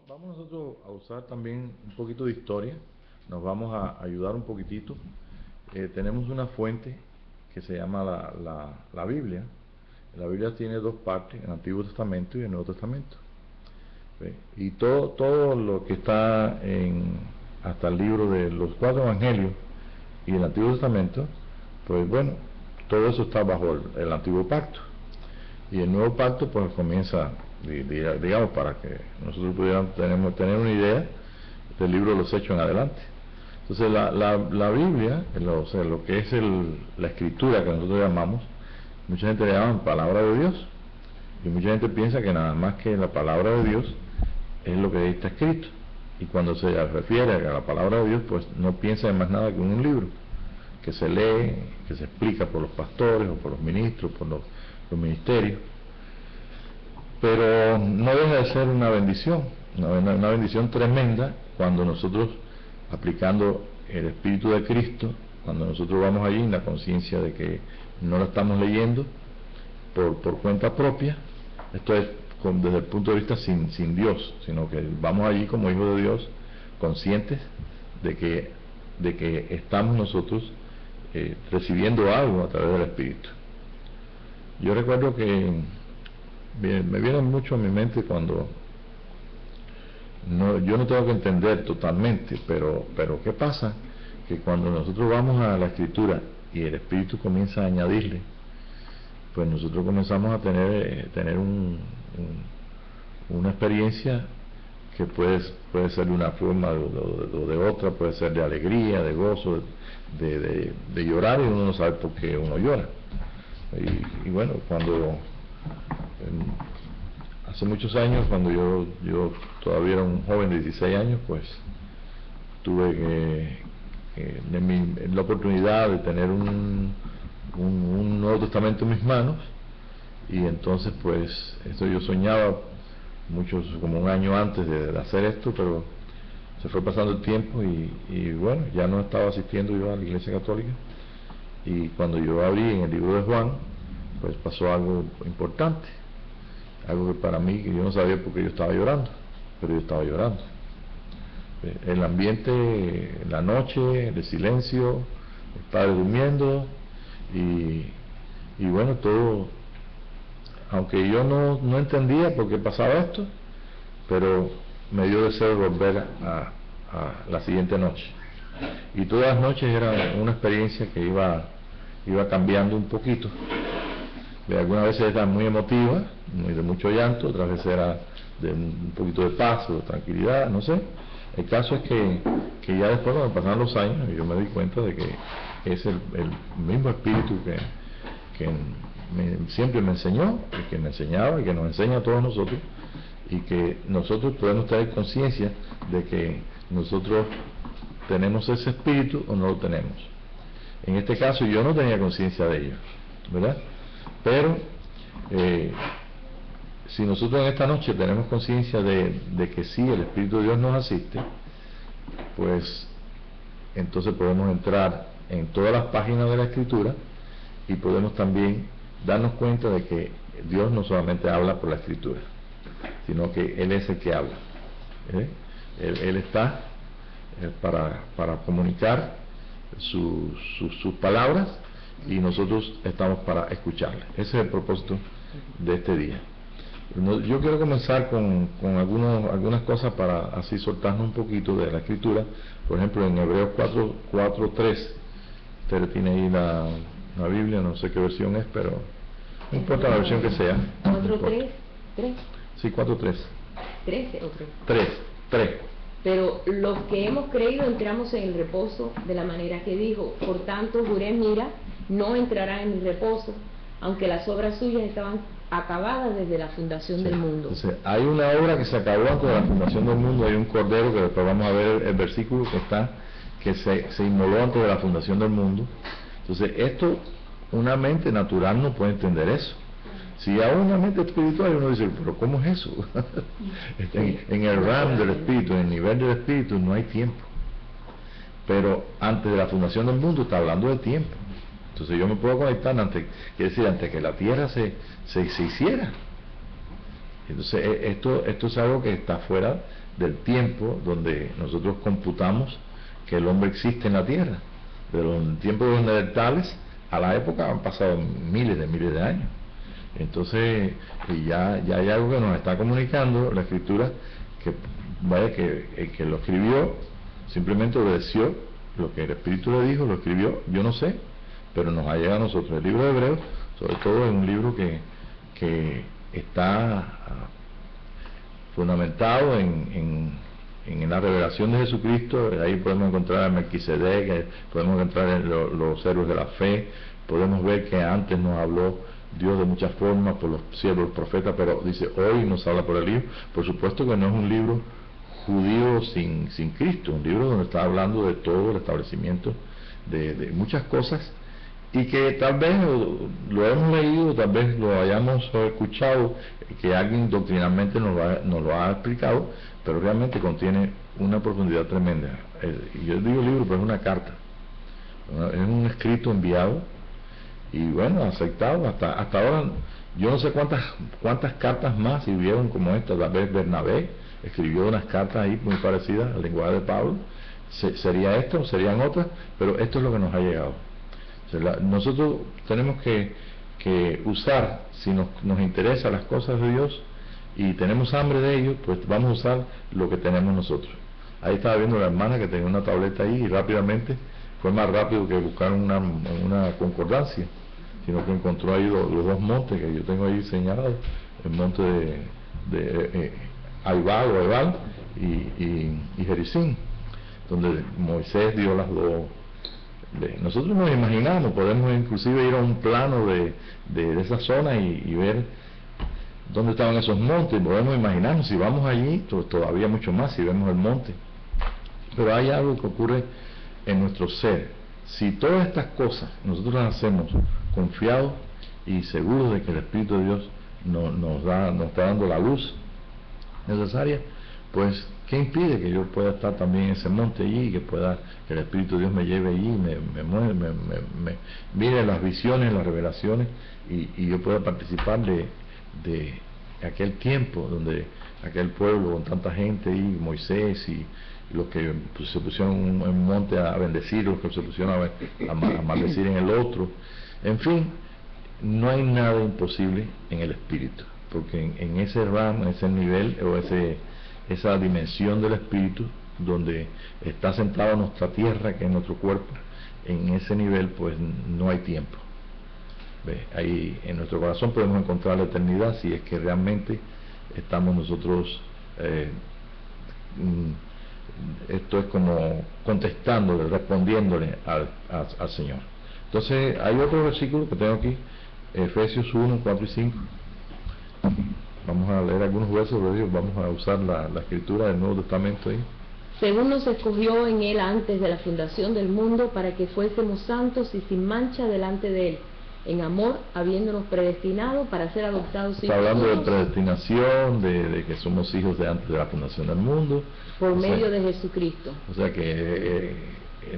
Vamos nosotros a usar también un poquito de historia, nos vamos a ayudar un poquitito. Tenemos una fuente que se llama la Biblia. La Biblia tiene dos partes, el Antiguo Testamento y el Nuevo Testamento. Y todo lo que está hasta el libro de los 4 Evangelios y el Antiguo Testamento, pues bueno, todo eso está bajo el Antiguo Pacto. Y el Nuevo Pacto pues comienza, digamos, para que nosotros pudiéramos tener una idea del libro de los Hechos en adelante. Entonces la Biblia, o sea, lo que es la escritura que nosotros llamamos, mucha gente le llama palabra de Dios, y mucha gente piensa que nada más que la palabra de Dios es lo que ahí está escrito, y cuando se refiere a la palabra de Dios, pues no piensa en más nada que en un libro que se lee, que se explica por los pastores o por los ministros, por los ministerios, pero no deja de ser una bendición, una bendición tremenda cuando nosotros, aplicando el Espíritu de Cristo, cuando nosotros vamos allí en la conciencia de que no la estamos leyendo por cuenta propia, esto es desde el punto de vista sin Dios, sino que vamos allí como hijos de Dios, conscientes de que estamos nosotros recibiendo algo a través del Espíritu. Yo recuerdo que me viene mucho a mi mente cuando yo no tengo que entender totalmente, pero ¿qué pasa? Que cuando nosotros vamos a la Escritura y el Espíritu comienza a añadirle, pues nosotros comenzamos a tener una experiencia que puede ser de una forma o de otra, puede ser de alegría, de gozo, de llorar, y uno no sabe por qué uno llora. Y bueno, cuando hace muchos años, cuando yo todavía era un joven de 16 años, pues tuve la oportunidad de tener un Nuevo Testamento en mis manos, y entonces pues esto yo soñaba como un año antes de hacer esto, pero se fue pasando el tiempo y bueno, ya no estaba asistiendo yo a la Iglesia Católica, y cuando yo abrí en el libro de Juan, pues pasó algo importante, algo que para mí, que yo no sabía por qué yo estaba llorando, pero yo estaba llorando. El ambiente, la noche, el silencio, el padre durmiendo, y bueno, todo, aunque yo no entendía por qué pasaba esto, pero me dio deseo de volver a la siguiente noche. Y todas las noches era una experiencia que iba cambiando un poquito. Algunas veces era muy emotiva, de mucho llanto, otras veces era de un poquito de paz o de tranquilidad, no sé. El caso es que ya después, cuando pasaron los años, yo me di cuenta de que es el mismo espíritu que siempre me enseñó, y que me enseñaba, y que nos enseña a todos nosotros, y que nosotros podemos tener conciencia de que nosotros tenemos ese espíritu o no lo tenemos. En este caso yo no tenía conciencia de ello, ¿verdad? Pero si nosotros en esta noche tenemos conciencia de que sí, el Espíritu de Dios nos asiste, pues entonces podemos entrar en todas las páginas de la Escritura, y podemos también darnos cuenta de que Dios no solamente habla por la Escritura, sino que Él es el que habla. Él está para comunicar sus palabras, y nosotros estamos para escucharle. Ese es el propósito de este día. Yo quiero comenzar con algunas cosas para así soltarnos un poquito de la Escritura. Por ejemplo, en Hebreos 4:3, usted tiene ahí la Biblia, no sé qué versión es, pero no importa la versión que sea. 4:3. Sí, 4:3. 13 o 3. Pero los que hemos creído entramos en el reposo de la manera que dijo: por tanto juré, mira, no entrará en mi reposo, aunque las obras suyas estaban acabadas desde la fundación del mundo. Entonces, hay una obra que se acabó antes de la fundación del mundo. Hay un cordero, que después vamos a ver el versículo que se inmoló antes de la fundación del mundo. Entonces, esto, una mente natural no puede entender eso. Si a una mente espiritual uno dice, pero ¿cómo es eso? en el realm del espíritu, en el nivel del espíritu, no hay tiempo. Pero antes de la fundación del mundo está hablando de tiempo. Entonces yo me puedo conectar antes que la tierra se hiciera. Entonces esto es algo que está fuera del tiempo donde nosotros computamos que el hombre existe en la tierra. De los tiempos de los neandertales a la época han pasado miles de años. Entonces ya hay algo que nos está comunicando la escritura, que vaya, que el que lo escribió simplemente obedeció lo que el Espíritu le dijo, lo escribió, yo no sé, pero nos ha llegado a nosotros. El libro de Hebreos, sobre todo, es un libro que está fundamentado en la revelación de Jesucristo. Ahí podemos encontrar a Melquisedec, podemos encontrar los héroes de la fe, podemos ver que antes nos habló Dios de muchas formas por los siervos, los profetas, pero dice hoy nos habla por el libro. Por supuesto que no es un libro judío sin Cristo, un libro donde está hablando de todo el establecimiento de muchas cosas, y que tal vez lo hemos leído, tal vez lo hayamos escuchado, que alguien doctrinalmente nos lo ha explicado, pero realmente contiene una profundidad tremenda. Yo digo libro, pero es una carta, es un escrito enviado y bueno, aceptado. Hasta ahora yo no sé cuántas cartas más si hubieron como esta. Tal vez Bernabé escribió unas cartas ahí muy parecidas al lenguaje de Pablo. Sería esto o serían otras, pero esto es lo que nos ha llegado. Nosotros tenemos que usar, si nos interesan las cosas de Dios y tenemos hambre de ellos, pues vamos a usar lo que tenemos nosotros. Ahí estaba viendo la hermana que tenía una tableta ahí y rápidamente fue más rápido que buscar una concordancia, sino que encontró ahí los dos montes que yo tengo ahí señalados, el monte de Aibal o Ebal y Gerizim, donde Moisés dio las dos. Nosotros nos imaginamos, podemos inclusive ir a un plano de esa zona y ver dónde estaban esos montes. Podemos imaginarnos, si vamos allí, todavía mucho más si vemos el monte. Pero hay algo que ocurre en nuestro ser. Si todas estas cosas nosotros las hacemos confiados y seguros de que el Espíritu de Dios nos está dando la luz necesaria, pues ¿qué impide que yo pueda estar también en ese monte allí, que el Espíritu de Dios me lleve allí, me mire las visiones, las revelaciones, y yo pueda participar de aquel tiempo donde aquel pueblo con tanta gente ahí, Moisés y los que se pusieron en un monte a bendecir, los que se pusieron a maldecir en el otro? En fin, no hay nada imposible en el Espíritu, porque en ese ramo, ese nivel o esa dimensión del Espíritu donde está centrada nuestra tierra, que es nuestro cuerpo, en ese nivel pues no hay tiempo. Ahí en nuestro corazón podemos encontrar la eternidad, si es que realmente estamos nosotros esto es como contestándole, respondiéndole al Señor. Entonces hay otro versículo que tengo aquí, Efesios 1, 4 y 5. Vamos a leer algunos versos de Dios, vamos a usar la escritura del Nuevo Testamento ahí. Según nos escogió en Él antes de la fundación del mundo, para que fuésemos santos y sin mancha delante de Él, en amor, habiéndonos predestinado para ser adoptados hijos. Está hablando de predestinación, de que somos hijos de antes de la fundación del mundo. Por medio de Jesucristo. O sea que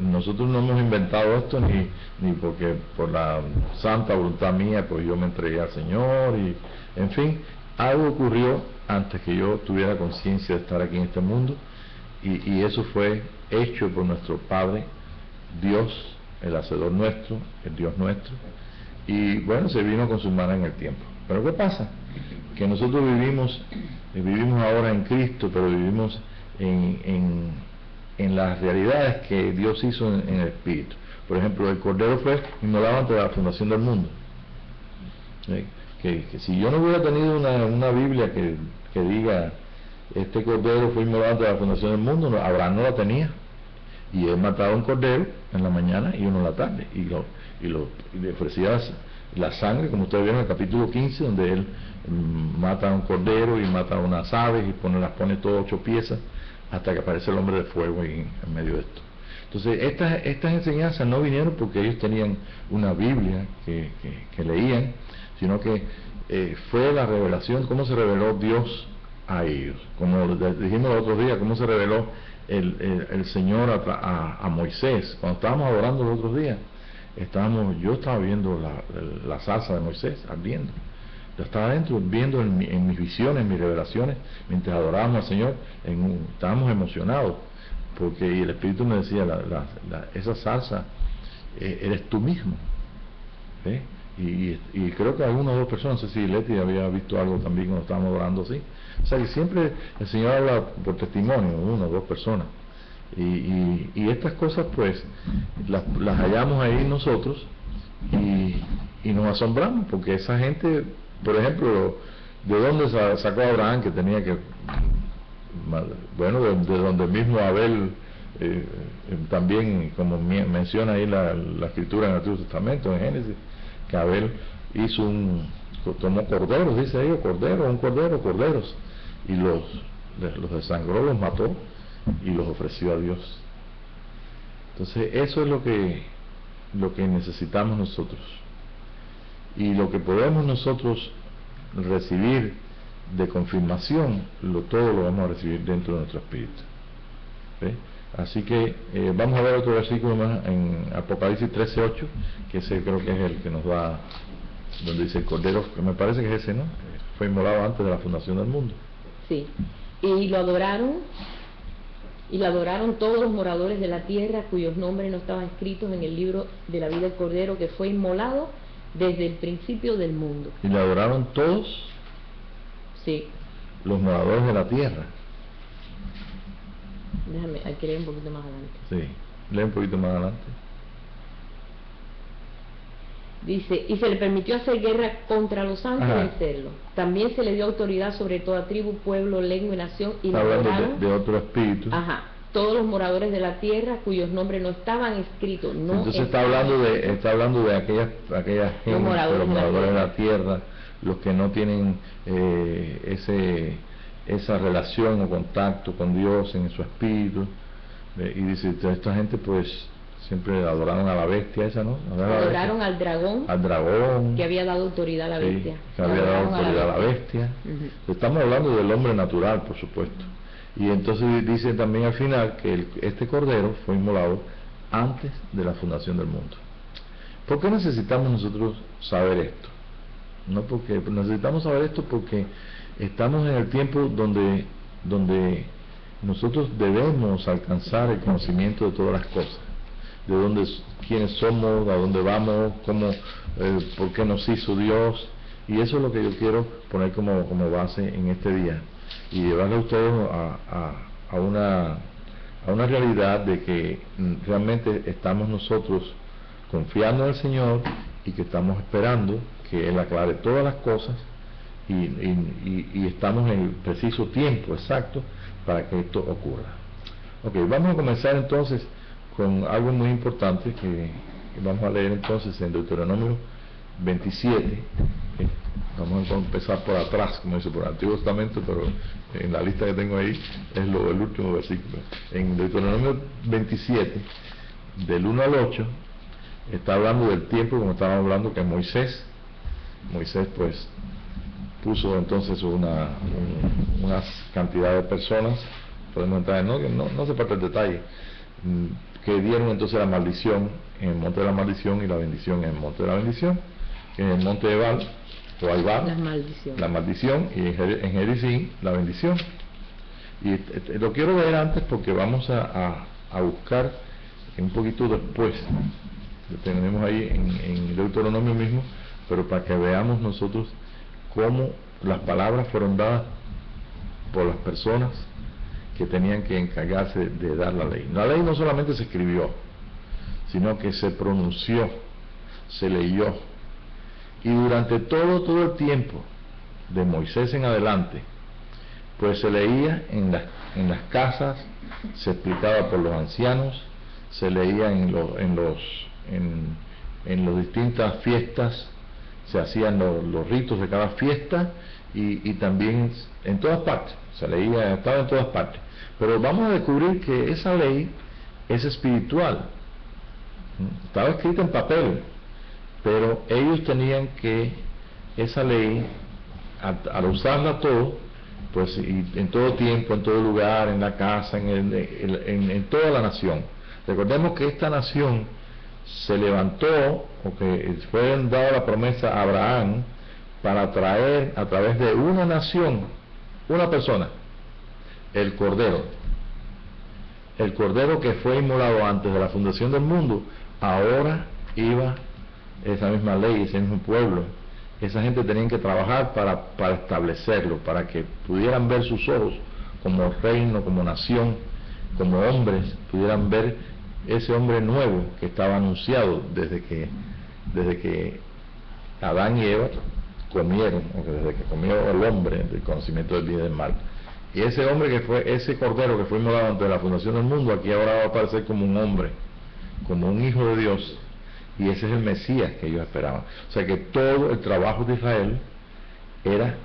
nosotros no hemos inventado esto ni porque por la santa voluntad mía pues yo me entregué al Señor, y en fin, algo ocurrió antes que yo tuviera conciencia de estar aquí en este mundo, y eso fue hecho por nuestro Padre Dios, el hacedor nuestro, el Dios nuestro, y bueno, se vino a consumar en el tiempo. Pero ¿qué pasa? Que nosotros vivimos ahora en Cristo, pero vivimos en las realidades que Dios hizo en el Espíritu. Por ejemplo, el Cordero fue inmolado antes de la fundación del mundo. Que si yo no hubiera tenido una Biblia que diga este Cordero fue inmolado antes de la fundación del mundo, Abraham no la tenía, y él mataba un cordero en la mañana y uno en la tarde, y le ofrecía la sangre, como ustedes vieron en el capítulo 15, donde él mata a un cordero y mata a unas aves y las pone todas 8 piezas hasta que aparece el hombre de fuego en medio de esto. Entonces estas enseñanzas no vinieron porque ellos tenían una Biblia que leían, sino que fue la revelación, cómo se reveló Dios a ellos, como dijimos el otro día, cómo se reveló el Señor a Moisés. Cuando estábamos adorando los otros días, yo estaba viendo la zarza de Moisés ardiendo, Yo estaba adentro viendo en mis visiones, en mis revelaciones, mientras adorábamos al Señor, estábamos emocionados, porque y el Espíritu me decía, esa salsa eres tú mismo. ¿Sí? Y creo que algunas o dos personas, no sé si Leti había visto algo también cuando estábamos orando así. O sea que siempre el Señor habla por testimonio, una o dos personas. Y estas cosas pues las hallamos ahí nosotros y nos asombramos, porque esa gente, por ejemplo, ¿de dónde sacó a Abraham que tenía que, bueno, de donde mismo Abel, también como menciona ahí la escritura en el Antiguo Testamento, en Génesis, que Abel tomó corderos, dice ahí, corderos, y los desangró, los mató y los ofreció a Dios. Entonces eso es lo que necesitamos nosotros, y lo que podemos nosotros recibir de confirmación, todo lo vamos a recibir dentro de nuestro espíritu. ¿Sí? Así que vamos a ver otro versículo más en Apocalipsis 13:8, que ese creo que es el que nos va, donde dice el Cordero, que me parece que es ese, ¿no? Fue inmolado antes de la fundación del mundo. Sí, y lo adoraron todos los moradores de la tierra cuyos nombres no estaban escritos en el libro de la vida del Cordero, que fue inmolado desde el principio del mundo. ¿Y lo adoraron todos? Sí. Los moradores de la tierra. Déjame, hay que leer un poquito más adelante. Sí, lee un poquito más adelante. Dice, y se le permitió hacer guerra contra los santos y vencerlos. También se le dio autoridad sobre toda tribu, pueblo, lengua y nación, y está hablando de otro espíritu. Todos los moradores de la tierra cuyos nombres no estaban escritos. Entonces está hablando de aquellas gente, los moradores de la tierra, los que no tienen esa relación o contacto con Dios en su espíritu. Y dice, esta gente pues siempre adoraron a la bestia esa, ¿no? Adoraron al dragón, que había dado autoridad a la bestia. Sí, que había dado autoridad a la bestia. Estamos hablando del hombre natural, por supuesto. Y entonces dice también al final que este cordero fue inmolado antes de la fundación del mundo. ¿Por qué necesitamos nosotros saber esto? No porque necesitamos saber esto porque estamos en el tiempo donde nosotros debemos alcanzar el conocimiento de todas las cosas, de quiénes somos, a dónde vamos, por qué nos hizo Dios, y eso es lo que yo quiero poner como base en este día, y llevarle a ustedes a una realidad de que realmente estamos nosotros confiando en el Señor y que estamos esperando que Él aclare todas las cosas y estamos en el preciso tiempo exacto para que esto ocurra. Ok, vamos a comenzar entonces con algo muy importante que vamos a leer entonces en Deuteronomio 27. Vamos a empezar por atrás, como dice, por el Antiguo Testamento, pero en la lista que tengo ahí es el último versículo. En Deuteronomio 27, del 1 al 8, está hablando del tiempo, como estábamos hablando, que Moisés pues puso entonces una cantidad de personas, podemos entrar en, no hace falta el detalle, que dieron entonces la maldición en el monte de la maldición y la bendición en el monte de la bendición, en el monte de Ebal o Aibar, la maldición, y en Gerizim la bendición. Y lo quiero ver antes porque vamos a buscar un poquito después, lo tenemos ahí en Deuteronomio mismo, pero para que veamos nosotros cómo las palabras fueron dadas por las personas que tenían que encargarse de dar la ley. La ley no solamente se escribió, sino que se pronunció, se leyó, y durante todo el tiempo de Moisés en adelante, pues se leía en las casas, se explicaba por los ancianos, se leía en las distintas fiestas, se hacían los ritos de cada fiesta, y también en todas partes, se leía, estaba en todas partes. Pero vamos a descubrir que esa ley es espiritual, estaba escrita en papel, pero ellos tenían que, esa ley, al usarla todo, pues en todo tiempo, en todo lugar, en la casa, en toda la nación. Recordemos que esta nación se levantó, o que fue dada la promesa a Abraham, para traer a través de una nación, una persona, el Cordero que fue inmolado antes de la fundación del mundo. Ahora iba esa misma ley, ese mismo pueblo, esa gente tenía que trabajar para establecerlo, para que pudieran ver sus ojos como reino, como nación, como hombres, pudieran ver ese hombre nuevo que estaba anunciado desde que Adán y Eva comieron, o desde que comió el hombre del conocimiento del bien y del mal. Y ese hombre que fue, ese Cordero que fue inmolado antes de la fundación del mundo, aquí ahora va a aparecer como un hombre, como un hijo de Dios, y ese es el Mesías que ellos esperaban. O sea que todo el trabajo de Israel era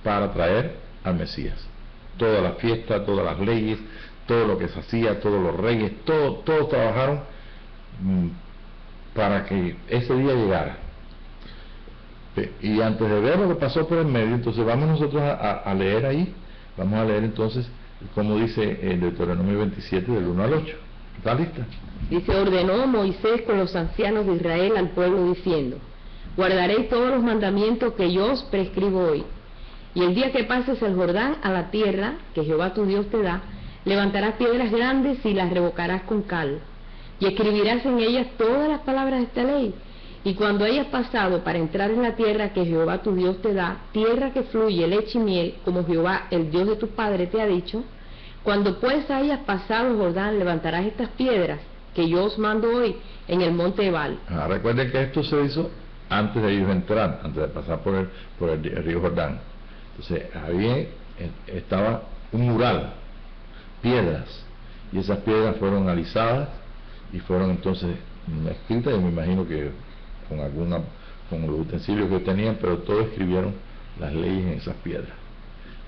para traer al Mesías. Todas las fiestas, todas las leyes, todo lo que se hacía, todos los reyes, todos trabajaron para que ese día llegara. Y antes de ver lo que pasó por el medio, entonces vamos nosotros a leer ahí, vamos a leer entonces como dice el Deuteronomio 27 del 1 al 8. ¿Está lista? Dice: ordenó Moisés con los ancianos de Israel al pueblo diciendo: guardaréis todos los mandamientos que yo os prescribo hoy. Y el día que pases el Jordán a la tierra que Jehová tu Dios te da, levantarás piedras grandes y las revocarás con cal, y escribirás en ellas todas las palabras de esta ley. Y cuando hayas pasado para entrar en la tierra que Jehová tu Dios te da, tierra que fluye leche y miel, como Jehová el Dios de tu padre te ha dicho, cuando pues hayas pasado el Jordán, levantarás estas piedras que yo os mando hoy en el monte Ebal. Recuerden que esto se hizo antes de ellos entrar, antes de pasar por el río Jordán. Entonces estaba un mural, piedras, y esas piedras fueron alisadas y fueron entonces escritas, y me imagino que con los utensilios que tenían, pero todos escribieron las leyes en esas piedras.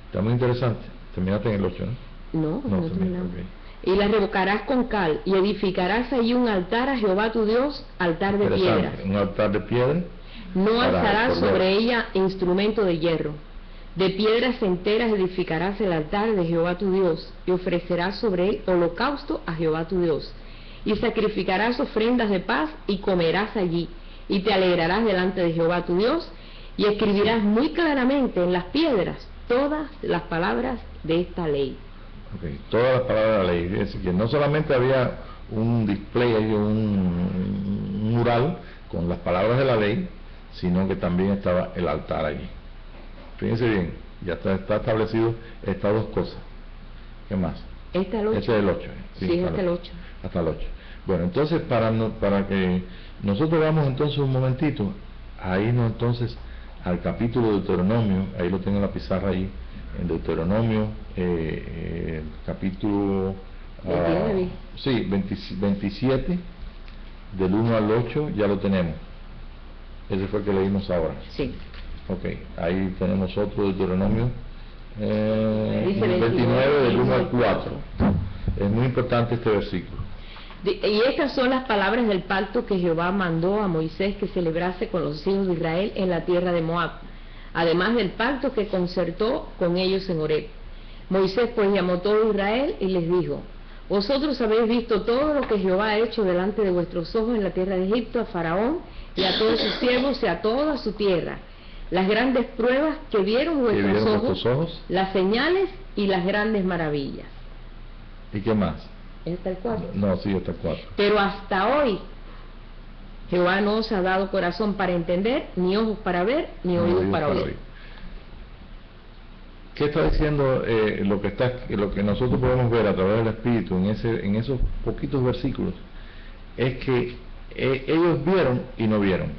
Está muy interesante. Terminaste en el 8, ¿no? No terminamos. Okay. Y las revocarás con cal, y edificarás allí un altar a Jehová tu Dios, altar de piedra. Un altar de piedra. No alzarás sobre ella instrumento de hierro. De piedras enteras edificarás el altar de Jehová tu Dios, y ofrecerás sobre él holocausto a Jehová tu Dios. Y sacrificarás ofrendas de paz, y comerás allí, y te alegrarás delante de Jehová tu Dios, y escribirás muy claramente en las piedras todas las palabras de esta ley. Okay. Todas las palabras de la ley. Es decir, que no solamente había un display, un mural con las palabras de la ley, sino que también estaba el altar allí. Fíjense bien, ya está establecido estas dos cosas. ¿Qué más? Este es el 8. Este es el 8. Sí, hasta el 8. Hasta el 8. Bueno, entonces para que nosotros vamos entonces un momentito a irnos entonces al capítulo de Deuteronomio, ahí lo tengo en la pizarra ahí, en Deuteronomio, capítulo 27, del 1 al 8, ya lo tenemos. Ese fue el que leímos ahora. Sí. Ok, ahí tenemos otro Deuteronomio, 29, del 1 al 4. Es muy importante este versículo. Y estas son las palabras del pacto que Jehová mandó a Moisés que celebrase con los hijos de Israel en la tierra de Moab, además del pacto que concertó con ellos en Horeb. Moisés pues llamó todo Israel y les dijo: vosotros habéis visto todo lo que Jehová ha hecho delante de vuestros ojos en la tierra de Egipto a Faraón y a todos sus siervos y a toda su tierra, las grandes pruebas que vieron vuestros ojos, las señales y las grandes maravillas. ¿Y qué más? Hasta el 4. No, sí, hasta el 4. Pero hasta hoy Jehová no os ha dado corazón para entender, ni ojos para ver, ni oídos para oír. ¿Qué está diciendo lo que nosotros podemos ver a través del Espíritu en esos poquitos versículos? Es que ellos vieron y no vieron.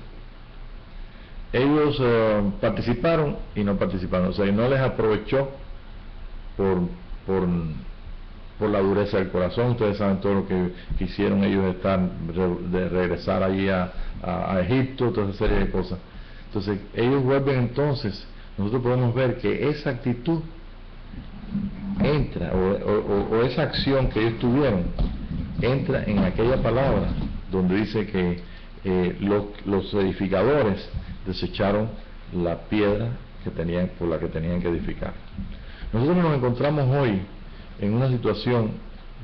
Ellos participaron y no participaron. O sea, no les aprovechó por la dureza del corazón. Ustedes saben todo lo que hicieron ellos de regresar allí a Egipto, toda esa serie de cosas. Entonces ellos vuelven, entonces nosotros podemos ver que esa actitud entra, o esa acción que ellos tuvieron entra en aquella palabra donde dice que los edificadores desecharon la piedra por la que tenían que edificar. Nosotros nos encontramos hoy en una situación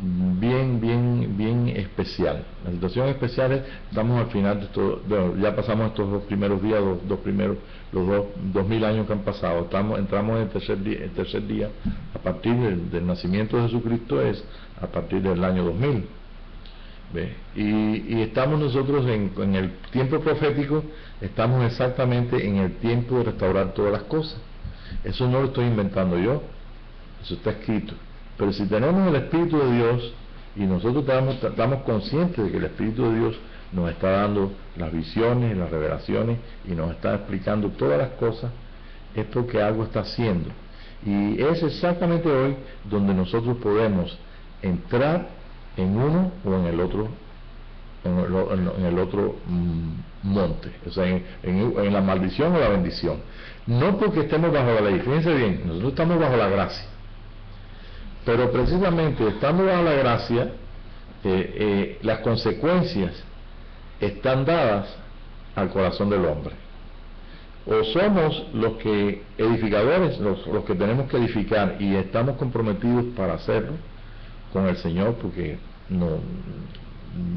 bien especial. La situación especial es, estamos al final de esto, bueno, ya pasamos estos dos primeros días, los 2000 años que han pasado, entramos en el tercer día, a partir del nacimiento de Jesucristo es a partir del año 2000. ¿Ve? Y estamos nosotros en el tiempo profético, estamos exactamente en el tiempo de restaurar todas las cosas. Eso no lo estoy inventando yo, eso está escrito. Pero si tenemos el Espíritu de Dios y nosotros estamos conscientes de que el Espíritu de Dios nos está dando las visiones y las revelaciones y nos está explicando todas las cosas, es porque algo está haciendo. Y es exactamente hoy donde nosotros podemos entrar en uno o en el otro, monte, o sea, en la maldición o la bendición. No porque estemos bajo la ley, fíjense bien, nosotros estamos bajo la gracia. Pero precisamente estando bajo la gracia, las consecuencias están dadas al corazón del hombre. O somos los que edificadores, los que tenemos que edificar y estamos comprometidos para hacerlo con el Señor, porque no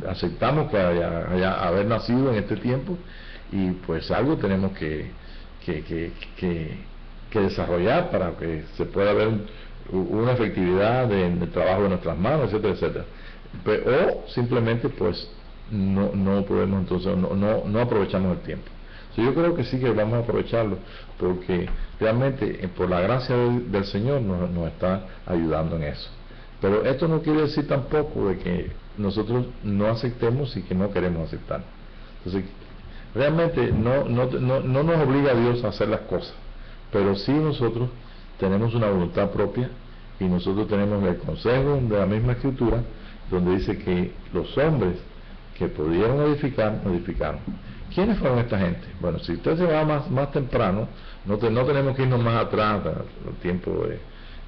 aceptamos que haber nacido en este tiempo y pues algo tenemos que desarrollar para que se pueda ver una efectividad del trabajo de nuestras manos, etcétera, etcétera. O simplemente pues no podemos, entonces no aprovechamos el tiempo. Yo creo que sí que vamos a aprovecharlo, porque realmente por la gracia del Señor nos está ayudando en eso. Pero esto no quiere decir tampoco de que nosotros no aceptemos y que no queremos aceptar. Entonces realmente no nos obliga a Dios a hacer las cosas, pero sí nosotros tenemos una voluntad propia y nosotros tenemos el consejo de la misma Escritura, donde dice que los hombres que pudieron edificar, edificaron. ¿Quiénes fueron esta gente? Bueno, si usted se va más temprano, no tenemos que irnos más atrás, al tiempo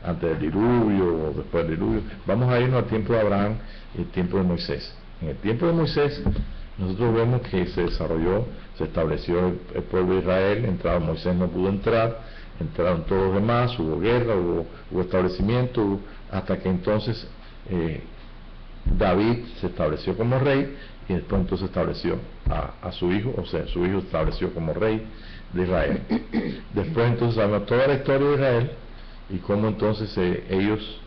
antes del diluvio o después del diluvio. Vamos a irnos al tiempo de Abraham y el tiempo de Moisés. En el tiempo de Moisés, nosotros vemos que se desarrolló, se estableció el pueblo de Israel, Moisés no pudo entrar, entraron todos los demás, hubo guerra, hubo establecimiento, hasta que entonces David se estableció como rey y después entonces estableció a su hijo, o sea, su hijo estableció como rey de Israel. Después entonces sabemos toda la historia de Israel y cómo entonces ellos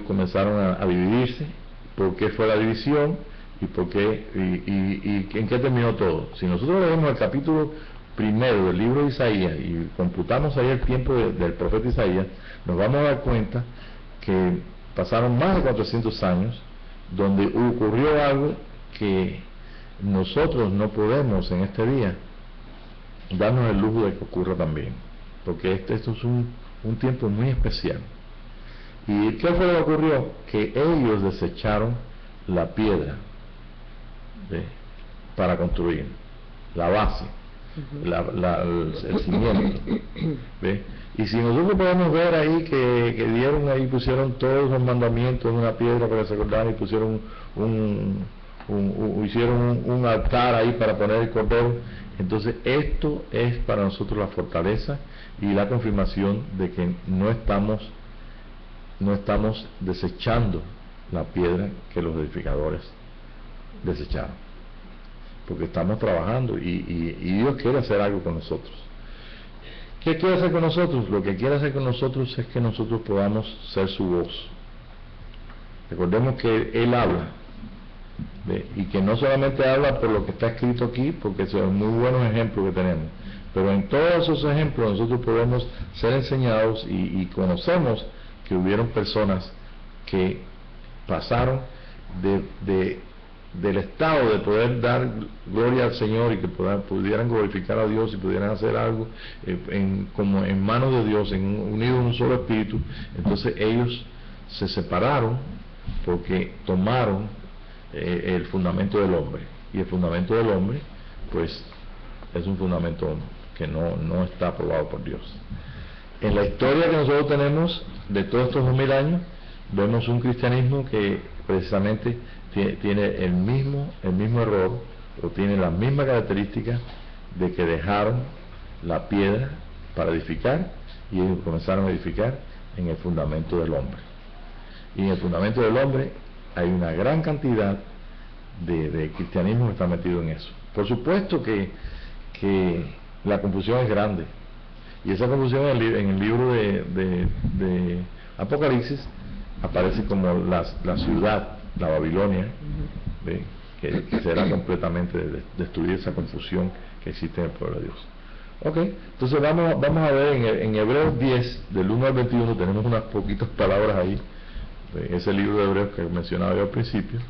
comenzaron a dividirse, por qué fue la división y por qué y en qué terminó todo. Si nosotros leemos el capítulo primero del libro de Isaías y computamos ahí el tiempo del profeta Isaías, nos vamos a dar cuenta que pasaron más de 400 años donde ocurrió algo que nosotros no podemos en este día darnos el lujo de que ocurra también, porque esto es un tiempo muy especial. ¿Y qué fue lo que ocurrió? Que ellos desecharon la piedra para construir la base, el cimiento. ¿Ve? Y si nosotros podemos ver ahí que dieron ahí, pusieron todos los mandamientos en una piedra para que se acordaran y pusieron hicieron un altar ahí para poner el cordero. Entonces esto es para nosotros la fortaleza y la confirmación de que no estamos desechando la piedra que los edificadores desecharon, porque estamos trabajando y Dios quiere hacer algo con nosotros. ¿Qué quiere hacer con nosotros? Lo que quiere hacer con nosotros es que nosotros podamos ser su voz. Recordemos que Él habla, y que no solamente habla por lo que está escrito aquí, porque son muy buenos ejemplos que tenemos, pero en todos esos ejemplos nosotros podemos ser enseñados y conocemos que hubieron personas que pasaron del estado de poder dar gloria al Señor y que pudieran glorificar a Dios y pudieran hacer algo como en manos de Dios, unidos en un solo espíritu. Entonces ellos se separaron porque tomaron el fundamento del hombre, y el fundamento del hombre pues es un fundamento que no está aprobado por Dios. En la historia que nosotros tenemos de todos estos 2000 años, vemos un cristianismo que precisamente tiene el mismo error, o tiene la misma característica de que dejaron la piedra para edificar y ellos comenzaron a edificar en el fundamento del hombre. Y en el fundamento del hombre hay una gran cantidad de cristianismo que está metido en eso. Por supuesto que la confusión es grande, y esa confusión en el libro de Apocalipsis aparece como la ciudad, la Babilonia, ¿ve? que será completamente destruir esa confusión que existe en el pueblo de Dios. Ok, entonces vamos a ver en Hebreos 10, del 1 al 21, tenemos unas poquitas palabras ahí, de ese libro de Hebreos que mencionaba yo al principio.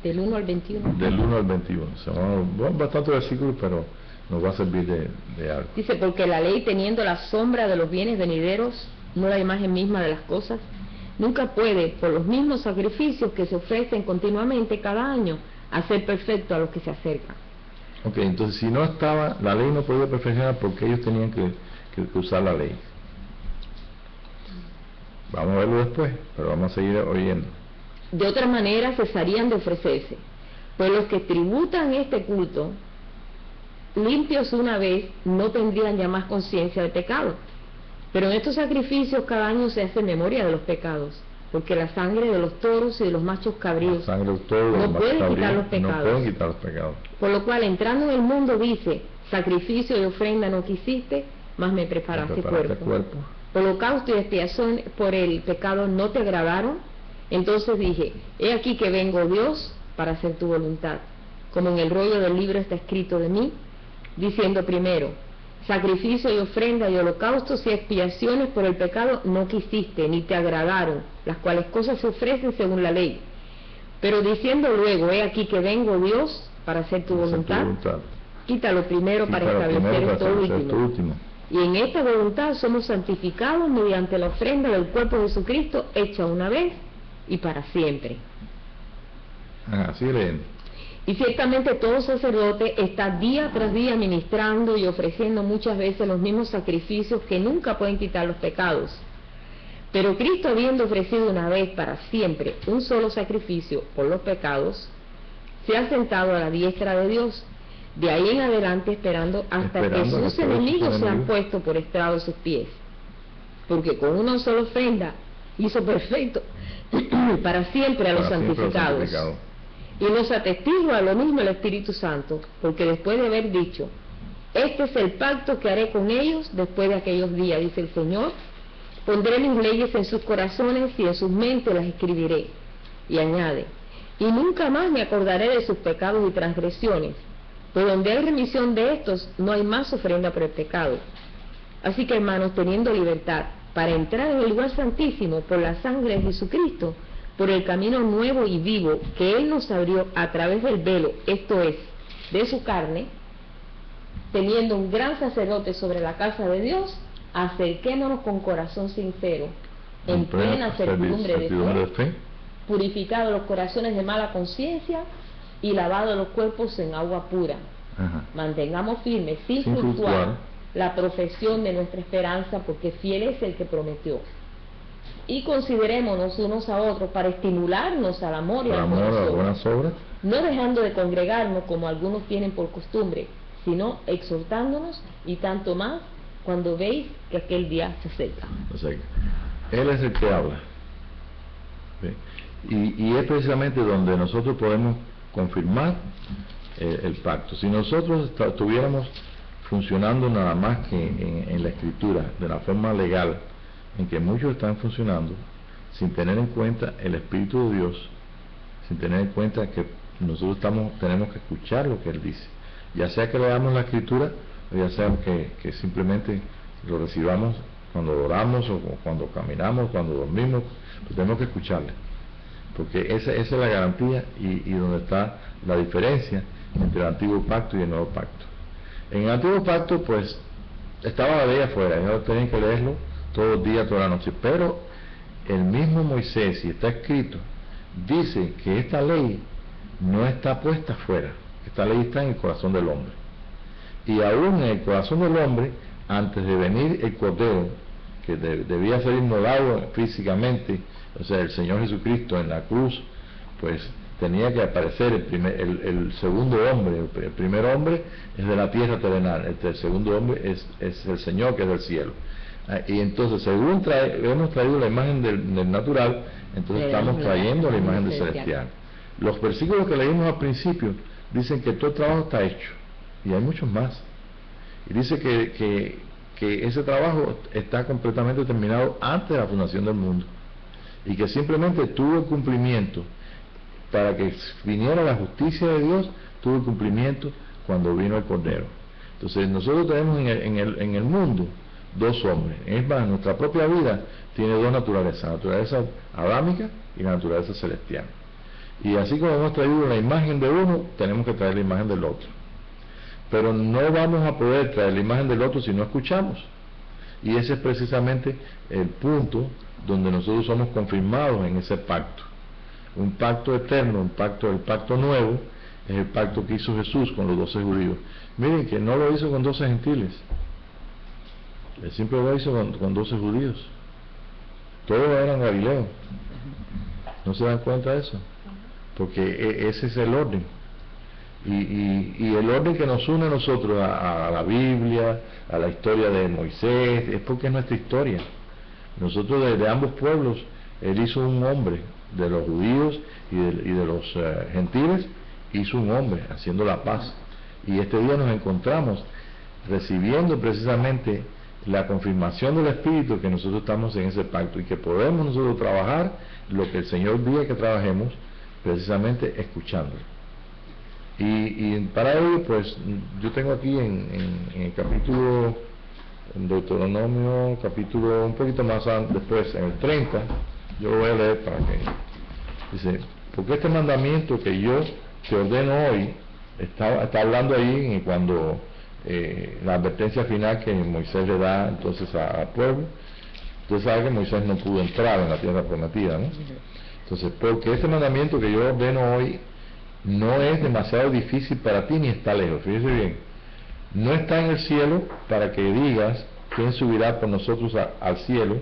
Del 1 al 21. Del 1 al 21. Son bastantes versículos, pero nos va a servir de algo. Dice, porque la ley, teniendo la sombra de los bienes venideros, no la imagen misma de las cosas, nunca puede, por los mismos sacrificios que se ofrecen continuamente cada año, hacer perfecto a los que se acercan. Ok, entonces si no estaba, la ley no podía perfeccionar porque ellos tenían que usar la ley. Vamos a verlo después, pero vamos a seguir oyendo. De otra manera cesarían de ofrecerse, pues los que tributan este culto, limpios una vez, no tendrían ya más conciencia de pecado. Pero en estos sacrificios cada año se hace memoria de los pecados, porque la sangre de los toros y de los machos cabríos no pueden quitar los pecados. Por lo cual, entrando en el mundo, dice, sacrificio y ofrenda no quisiste, mas me preparaste cuerpo. Holocausto y expiación por el pecado no te agradaron. Entonces dije, he aquí que vengo, Dios, para hacer tu voluntad. Como en el rollo del libro está escrito de mí, diciendo primero, sacrificio y ofrenda y holocaustos y expiaciones por el pecado no quisiste, ni te agradaron, las cuales cosas se ofrecen según la ley. Pero diciendo luego, he aquí que vengo, Dios, para hacer tu voluntad, quítalo primero para establecer esto último. Y en esta voluntad somos santificados mediante la ofrenda del cuerpo de Jesucristo, hecha una vez y para siempre. Así leen. Y ciertamente todo sacerdote está día tras día ministrando y ofreciendo muchas veces los mismos sacrificios que nunca pueden quitar los pecados. Pero Cristo, habiendo ofrecido una vez para siempre un solo sacrificio por los pecados, se ha sentado a la diestra de Dios, de ahí en adelante esperando que sus enemigos sean puestos por estrado de sus pies. Porque con una sola ofrenda hizo perfecto para siempre a los santificados. Y nos atestigua lo mismo el Espíritu Santo, porque después de haber dicho, este es el pacto que haré con ellos después de aquellos días, dice el Señor, pondré mis leyes en sus corazones y en sus mentes las escribiré. Y añade, y nunca más me acordaré de sus pecados y transgresiones, pues donde hay remisión de estos, no hay más ofrenda por el pecado. Así que, hermanos, teniendo libertad para entrar en el lugar santísimo por la sangre de Jesucristo, por el camino nuevo y vivo que Él nos abrió a través del velo, esto es, de su carne, teniendo un gran sacerdote sobre la casa de Dios, acerquémonos con corazón sincero, en plena certidumbre de fe, purificados los corazones de mala conciencia y lavados los cuerpos en agua pura. Mantengamos firme, sin fluctuar, la profesión de nuestra esperanza, porque fiel es el que prometió. Y considerémonos unos a otros para estimularnos al amor y a las buenas obras, no dejando de congregarnos como algunos tienen por costumbre, sino exhortándonos, y tanto más cuando veis que aquel día se acerca. Él es el que habla. Y es precisamente donde nosotros podemos confirmar el pacto. Si nosotros estuviéramos funcionando nada más que en la escritura, de la forma legal en que muchos están funcionando, sin tener en cuenta el Espíritu de Dios, sin tener en cuenta que nosotros tenemos que escuchar lo que Él dice, ya sea que leamos la escritura o ya sea que simplemente lo recibamos cuando oramos o cuando caminamos, cuando dormimos, pues tenemos que escucharle, porque esa es la garantía y donde está la diferencia entre el antiguo pacto y el nuevo pacto. En el antiguo pacto pues estaba la ley afuera, ellos tenían que leerlo todo el día, toda la noche, pero el mismo Moisés, y está escrito, dice que esta ley no está puesta afuera, esta ley está en el corazón del hombre, y aún en el corazón del hombre, antes de venir el Cordero, que debía ser inmolado físicamente, o sea, el Señor Jesucristo en la cruz, pues tenía que aparecer el segundo hombre. El primer hombre es de la tierra terrenal, el segundo hombre es el Señor, que es del cielo. Y entonces, según hemos traído la imagen del natural, entonces estamos trayendo la imagen del celestial. Los versículos que leímos al principio dicen que todo el trabajo está hecho, y hay muchos más. Y dice que ese trabajo está completamente terminado antes de la fundación del mundo, y que simplemente tuvo el cumplimiento para que viniera la justicia de Dios, tuvo el cumplimiento cuando vino el Cordero. Entonces nosotros tenemos en el mundo dos hombres. Es más, nuestra propia vida tiene dos naturalezas, la naturaleza adámica y la naturaleza celestial. Y así como hemos traído la imagen de uno, tenemos que traer la imagen del otro. Pero no vamos a poder traer la imagen del otro si no escuchamos. Y ese es precisamente el punto donde nosotros somos confirmados en ese pacto. Un pacto eterno, el pacto nuevo, es el pacto que hizo Jesús con los 12 judíos. Miren que no lo hizo con 12 gentiles. Él siempre lo hizo con 12 judíos. Todos eran galileos. ¿No se dan cuenta de eso? Porque ese es el orden. Y el orden que nos une a nosotros, a la Biblia, a la historia de Moisés, es porque es nuestra historia. Nosotros de ambos pueblos, Él hizo un hombre, de los judíos y de los gentiles, hizo un hombre, haciendo la paz. Y este día nos encontramos recibiendo precisamente la confirmación del Espíritu que nosotros estamos en ese pacto y que podemos nosotros trabajar lo que el Señor diga que trabajemos, precisamente escuchándolo. Y para ello, pues, yo tengo aquí en el capítulo, en Deuteronomio, capítulo un poquito más después, en el 30, yo lo voy a leer para que, dice, porque este mandamiento que yo te ordeno hoy, está hablando ahí cuando la advertencia final que Moisés le da entonces al pueblo. Usted sabe que Moisés no pudo entrar en la tierra prometida, ¿no? Entonces, porque este mandamiento que yo ordeno hoy no es demasiado difícil para ti ni está lejos. Fíjese bien, no está en el cielo para que digas quién subirá por nosotros al cielo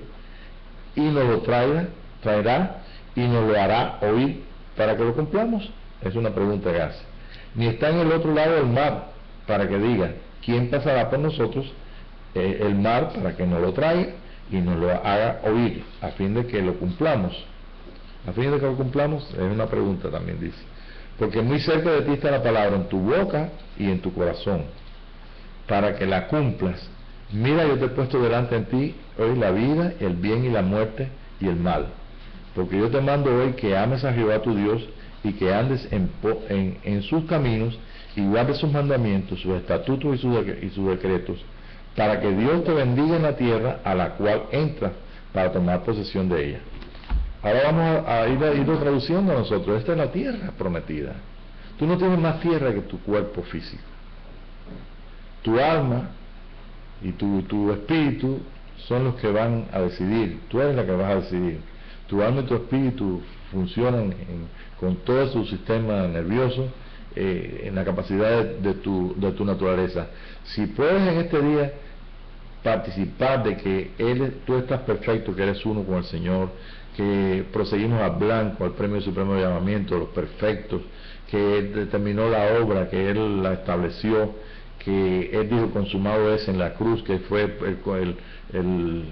y nos lo traerá y nos lo hará oír para que lo cumplamos. Es una pregunta que hace. Ni está en el otro lado del mar para que diga quién pasará por nosotros el mar para que nos lo traiga y nos lo haga oír a fin de que lo cumplamos. A fin de que lo cumplamos es una pregunta también, dice. Porque muy cerca de ti está la palabra, en tu boca y en tu corazón, para que la cumplas. Mira, yo te he puesto delante en ti hoy la vida, el bien y la muerte y el mal. Porque yo te mando hoy que ames a Jehová tu Dios y que andes en sus caminos y guardes sus mandamientos, sus estatutos y sus decretos, para que Dios te bendiga en la tierra a la cual entras para tomar posesión de ella. Ahora vamos a irlo traduciendo a nosotros. Esta es la tierra prometida. Tú no tienes más tierra que tu cuerpo físico. Tu alma y tu espíritu son los que van a decidir. Tú eres la que vas a decidir. Tu alma y tu espíritu funcionan con todo su sistema nervioso, en la capacidad de tu naturaleza. Si puedes en este día participar de que tú estás perfecto, que eres uno con el Señor, que proseguimos al blanco, al premio supremo de llamamiento, los perfectos, que Él determinó la obra, que Él la estableció, que Él dijo consumado es en la cruz, que fue Él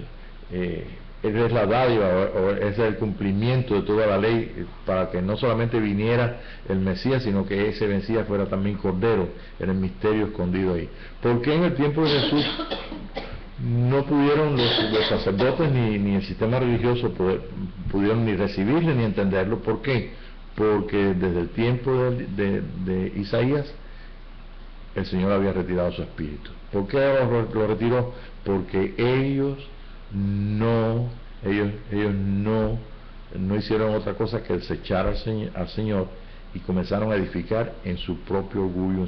es la dádiva, o es el cumplimiento de toda la ley, para que no solamente viniera el Mesías, sino que ese Mesías fuera también Cordero, en el misterio escondido ahí. ¿Por qué en el tiempo de Jesús no pudieron los sacerdotes ni el sistema religioso pudieron ni recibirle ni entenderlo? ¿Por qué? Porque desde el tiempo de Isaías el Señor había retirado su espíritu. ¿Por qué lo retiró? Porque ellos no hicieron otra cosa que desechar al Señor y comenzaron a edificar en su propio orgullo,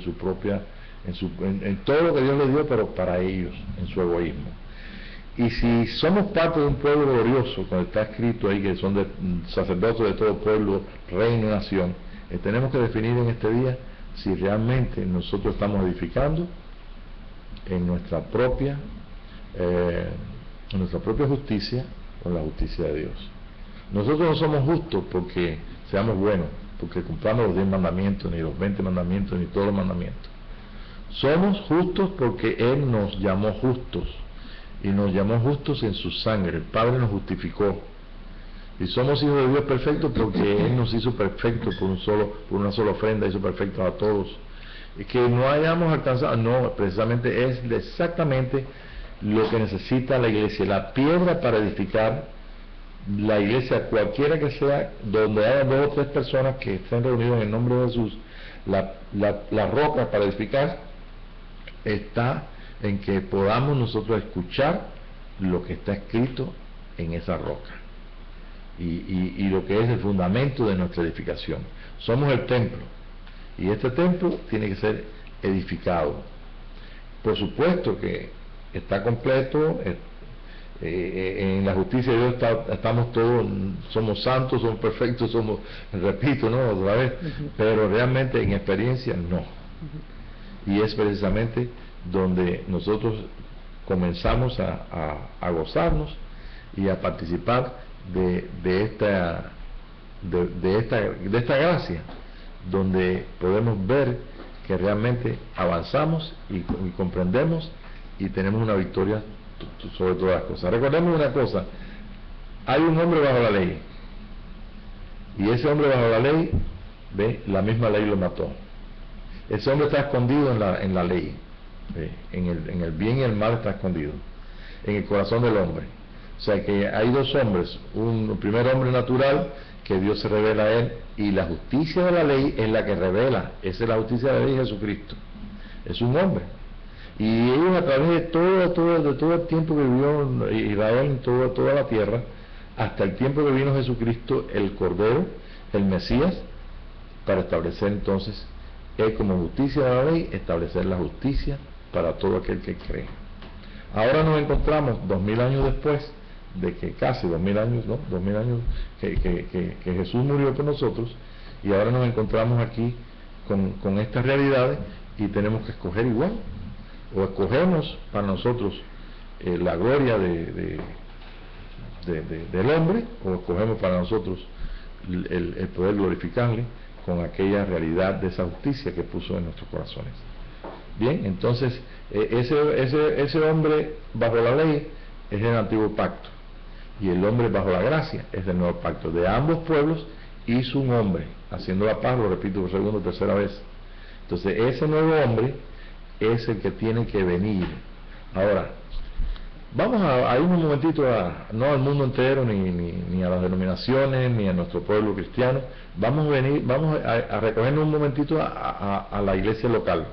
en todo lo que Dios les dio, pero para ellos, en su egoísmo. Y si somos parte de un pueblo glorioso, como está escrito ahí, que son sacerdotes de todo pueblo, reino y nación, tenemos que definir en este día si realmente nosotros estamos edificando en nuestra propia justicia o en la justicia de Dios. Nosotros no somos justos porque seamos buenos, porque cumplamos los 10 mandamientos, ni los 20 mandamientos, ni todos los mandamientos. Somos justos porque Él nos llamó justos, y nos llamó justos en su sangre. El Padre nos justificó. Y somos hijos de Dios perfectos porque Él nos hizo perfectos por una sola ofrenda, hizo perfectos a todos. Y que no hayamos alcanzado, no, precisamente es exactamente lo que necesita la iglesia, la piedra para edificar la iglesia, cualquiera que sea, donde haya 2 o 3 personas que estén reunidos en el nombre de Jesús. La roca para edificar está en que podamos nosotros escuchar lo que está escrito en esa roca. Y lo que es el fundamento de nuestra edificación. Somos el templo, y este templo tiene que ser edificado. Por supuesto que está completo, en la justicia de Dios estamos todos, somos santos, somos perfectos, somos, repito, ¿no? Otra vez, pero realmente en experiencia no. Y es precisamente donde nosotros comenzamos a gozarnos y a participar de esta gracia, donde podemos ver que realmente avanzamos y comprendemos y tenemos una victoria sobre todas las cosas. Recordemos una cosa: hay un hombre bajo la ley, y ese hombre bajo la ley, la misma ley lo mató. Ese hombre está escondido en la ley, en el bien y el mal está escondido en el corazón del hombre. O sea que hay 2 hombres, un primer hombre natural, que Dios se revela a él, y la justicia de la ley es la que revela. Esa es la justicia de la ley, Jesucristo. Es un hombre. Y ellos, a través de todo el tiempo que vivió Israel en toda la tierra, hasta el tiempo que vino Jesucristo, el Cordero, el Mesías, para establecer entonces, él como justicia de la ley, establecer la justicia para todo aquel que cree. Ahora nos encontramos 2000 años después de que casi 2000 años, ¿no? 2000 años que Jesús murió por nosotros, y ahora nos encontramos aquí con estas realidades, y tenemos que escoger igual. O escogemos para nosotros la gloria del hombre, o escogemos para nosotros el poder glorificarle con aquella realidad de esa justicia que puso en nuestros corazones. Bien, entonces ese hombre bajo la ley es el antiguo pacto, y el hombre bajo la gracia es el nuevo pacto. De ambos pueblos hizo un hombre, haciendo la paz, lo repito por segunda o tercera vez. Entonces ese nuevo hombre es el que tiene que venir. Ahora, vamos a ir un momentito no al mundo entero, ni a las denominaciones, ni a nuestro pueblo cristiano. Vamos a recogernos un momentito a la iglesia local.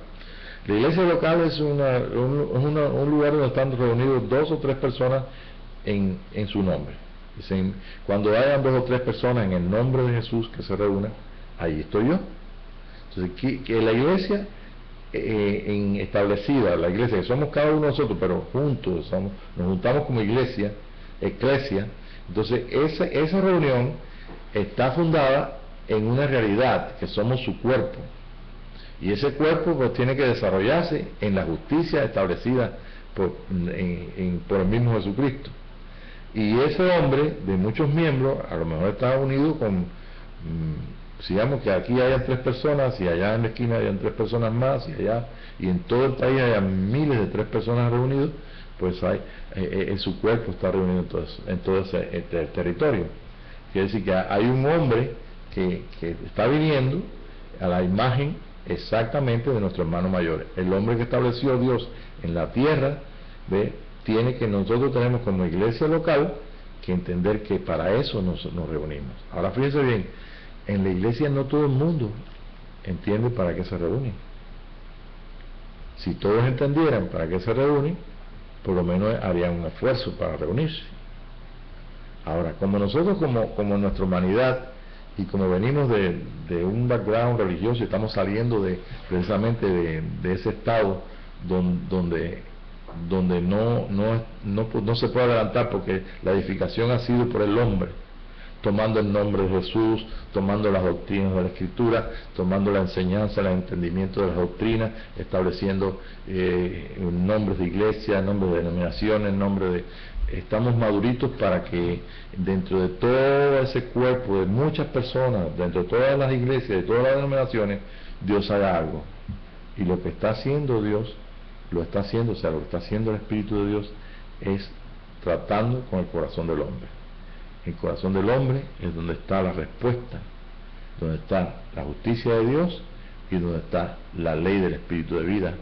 La iglesia local es un lugar donde están reunidos 2 o 3 personas en su nombre. Dicen, cuando hayan 2 o 3 personas en el nombre de Jesús que se reúnan, ahí estoy yo. Entonces, que la iglesia establecida, la iglesia, que somos cada uno de nosotros, pero juntos, nos juntamos como iglesia, eclesia. Entonces esa reunión está fundada en una realidad, que somos su cuerpo, y ese cuerpo pues tiene que desarrollarse en la justicia establecida por el mismo Jesucristo. Y ese hombre de muchos miembros a lo mejor está unido con digamos que aquí hayan 3 personas, y allá en la esquina hayan 3 personas más, y allá, y en todo el país hayan miles de 3 personas reunidos, pues su cuerpo está reunido en todo ese territorio. Quiere decir que hay un hombre que está viniendo a la imagen exactamente de nuestro hermano mayor. El hombre que estableció Dios en la tierra, tiene que nosotros tenemos como iglesia local que entender que para eso nos reunimos. Ahora fíjense bien, en la iglesia no todo el mundo entiende para qué se reúnen. Si todos entendieran para qué se reúnen, por lo menos harían un esfuerzo para reunirse. Ahora, como nosotros, como nuestra humanidad, y como venimos de un background religioso y estamos saliendo precisamente de ese estado donde no se puede adelantar, porque la edificación ha sido por el hombre, tomando el nombre de Jesús, tomando las doctrinas de la Escritura, tomando la enseñanza, el entendimiento de las doctrinas, estableciendo nombres de iglesia, nombres de denominaciones, nombres estamos maduritos para que dentro de todo ese cuerpo de muchas personas, dentro de todas las iglesias, de todas las denominaciones, Dios haga algo. Y lo que está haciendo Dios, lo está haciendo, o sea, lo que está haciendo el Espíritu de Dios es tratando con el corazón del hombre. El corazón del hombre es donde está la respuesta, donde está la justicia de Dios y donde está la ley del Espíritu de vida,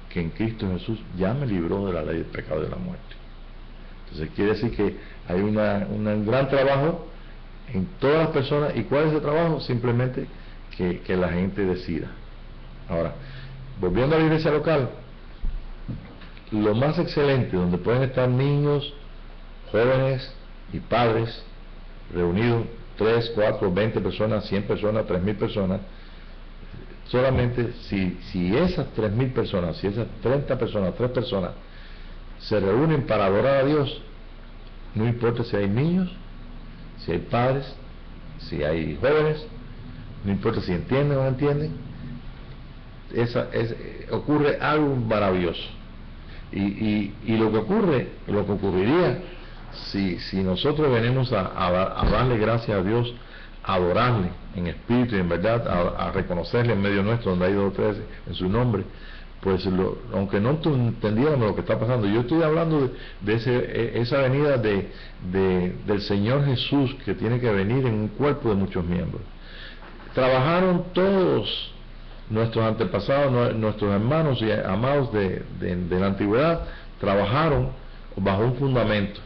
que en Cristo Jesús ya me libró de la ley del pecado y de la muerte. Entonces quiere decir que hay un gran trabajo en todas las personas. ¿Y cuál es ese trabajo? Simplemente que la gente decida. Ahora, volviendo a la iglesia local, lo más excelente, donde pueden estar niños, jóvenes y padres reunidos, 3, 4, 20 personas, 100 personas, 3,000 personas, solamente si esas 3,000 personas, si esas 30 personas, 3 personas se reúnen para adorar a Dios, no importa si hay niños, si hay padres, si hay jóvenes, no importa si entienden o no entienden, ocurre algo maravilloso. Y lo que ocurriría si nosotros venimos a darle gracias a Dios, a adorarle en espíritu y en verdad, a reconocerle en medio nuestro, donde hay 2 o 3 en su nombre, pues aunque no entendiéramos lo que está pasando, yo estoy hablando de esa venida del Señor Jesús, que tiene que venir en un cuerpo de muchos miembros. Trabajaron todos nuestros antepasados, nuestros hermanos y amados de la antigüedad, trabajaron bajo un fundamento.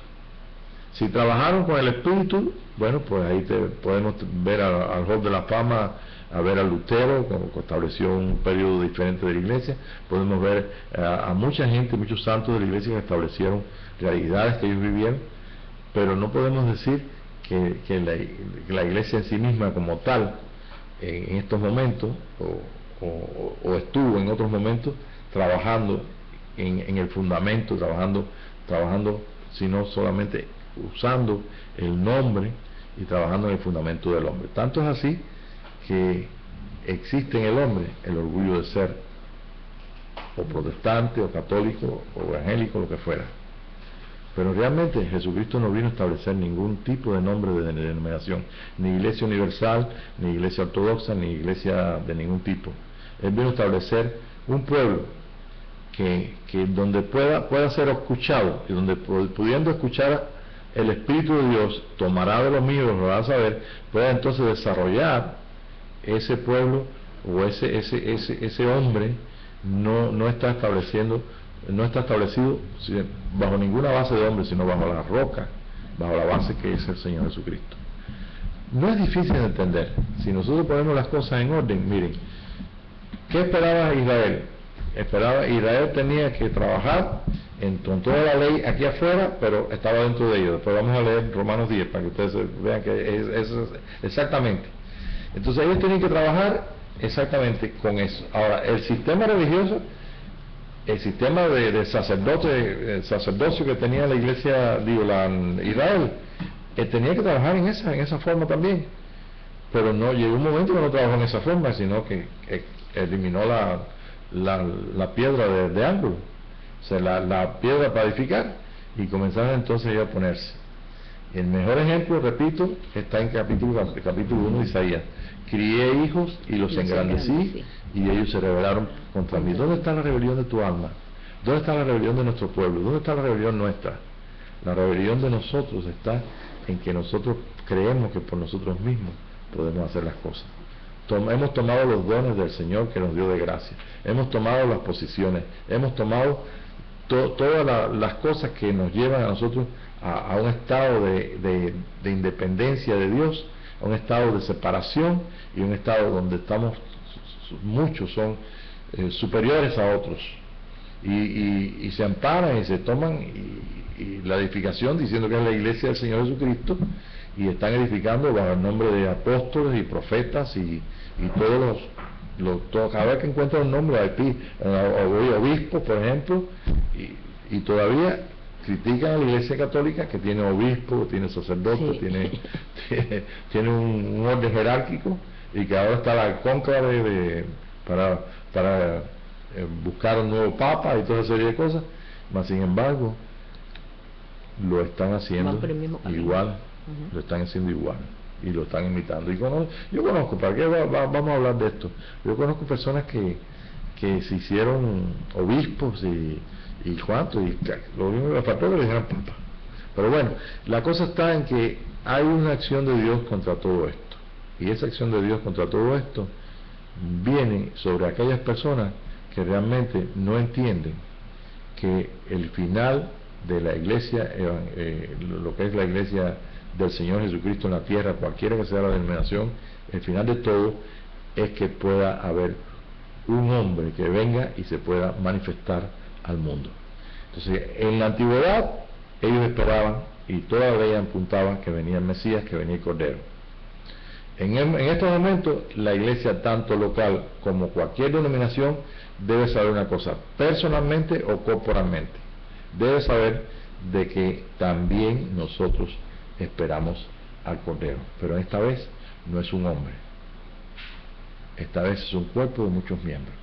Si trabajaron con el Espíritu, bueno, pues ahí podemos ver al Hall de la Fama, a ver a Lutero, que estableció un periodo diferente de la iglesia. Podemos ver a mucha gente, muchos santos de la iglesia que establecieron realidades que ellos vivieron, pero no podemos decir que la iglesia en sí misma como tal, en estos momentos, o estuvo en otros momentos trabajando en el fundamento, trabajando sino solamente usando el nombre y trabajando en el fundamento del hombre. Tanto es así que existe en el hombre el orgullo de ser o protestante, o católico, o evangélico, lo que fuera. Pero realmente Jesucristo no vino a establecer ningún tipo de nombre de denominación, ni iglesia universal, ni iglesia ortodoxa, ni iglesia de ningún tipo. Él vino a establecer un pueblo que donde pueda ser escuchado, y donde pudiendo escuchar el Espíritu de Dios, tomará de lo mío, lo va a saber, pueda entonces desarrollar ese pueblo, o ese hombre no está establecido bajo ninguna base de hombre, sino bajo la roca, bajo la base que es el Señor Jesucristo. No es difícil de entender. Si nosotros ponemos las cosas en orden, miren, ¿qué esperaba Israel? Israel tenía que trabajar con toda la ley aquí afuera, pero estaba dentro de ellos. Después vamos a leer Romanos 10 para que ustedes vean que es exactamente. Entonces ellos tienen que trabajar exactamente con eso. Ahora, el sistema religioso, el sistema de sacerdocio que tenía la iglesia, Israel, tenía que trabajar en esa forma también. Pero no llegó un momento que no trabajó en esa forma, sino que eliminó la piedra de ángulo, o sea, la piedra para edificar, y comenzaron entonces ya a ponerse. El mejor ejemplo, repito, está en capítulo 1 de Isaías. Crié hijos y los engrandecí, y ellos se rebelaron contra mí. ¿Dónde está la rebelión de tu alma? ¿Dónde está la rebelión de nuestro pueblo? ¿Dónde está la rebelión nuestra? La rebelión de nosotros está en que nosotros creemos que por nosotros mismos podemos hacer las cosas. Hemos tomado los dones del Señor que nos dio de gracia, hemos tomado las posiciones, hemos tomado todas las cosas que nos llevan a nosotros a un estado de independencia de Dios, a un estado de separación, y un estado donde muchos son superiores a otros, y se amparan y se toman y la edificación diciendo que es la iglesia del Señor Jesucristo, y están edificando bajo el nombre de apóstoles y profetas y cada vez que encuentran un nombre hay obispos, por ejemplo, y todavía critican a la iglesia católica, que tiene obispo, tiene sacerdote, tiene un orden jerárquico, y que ahora está la cónclave para buscar un nuevo papa y toda esa serie de cosas. Mas sin embargo, lo están haciendo igual, Uh-huh. lo están haciendo igual y lo están imitando. Y yo conozco, ¿para qué vamos a hablar de esto? Yo conozco personas que se hicieron obispos y cuánto, y lo mismo le faltó que le dijeran papa. Pero bueno, la cosa está en que hay una acción de Dios contra todo esto, y esa acción de Dios contra todo esto viene sobre aquellas personas que realmente no entienden que el final de la iglesia, lo que es la iglesia del Señor Jesucristo en la tierra, cualquiera que sea la denominación, el final de todo es que pueda haber un hombre que venga y se pueda manifestar al mundo. Entonces, en la antigüedad ellos esperaban y toda la ley apuntaba que venía el Mesías, que venía el Cordero. En este momento, la iglesia, tanto local como cualquier denominación, debe saber una cosa, personalmente o corporalmente, debe saber de que también nosotros esperamos al Cordero, pero esta vez no es un hombre, esta vez es un cuerpo de muchos miembros.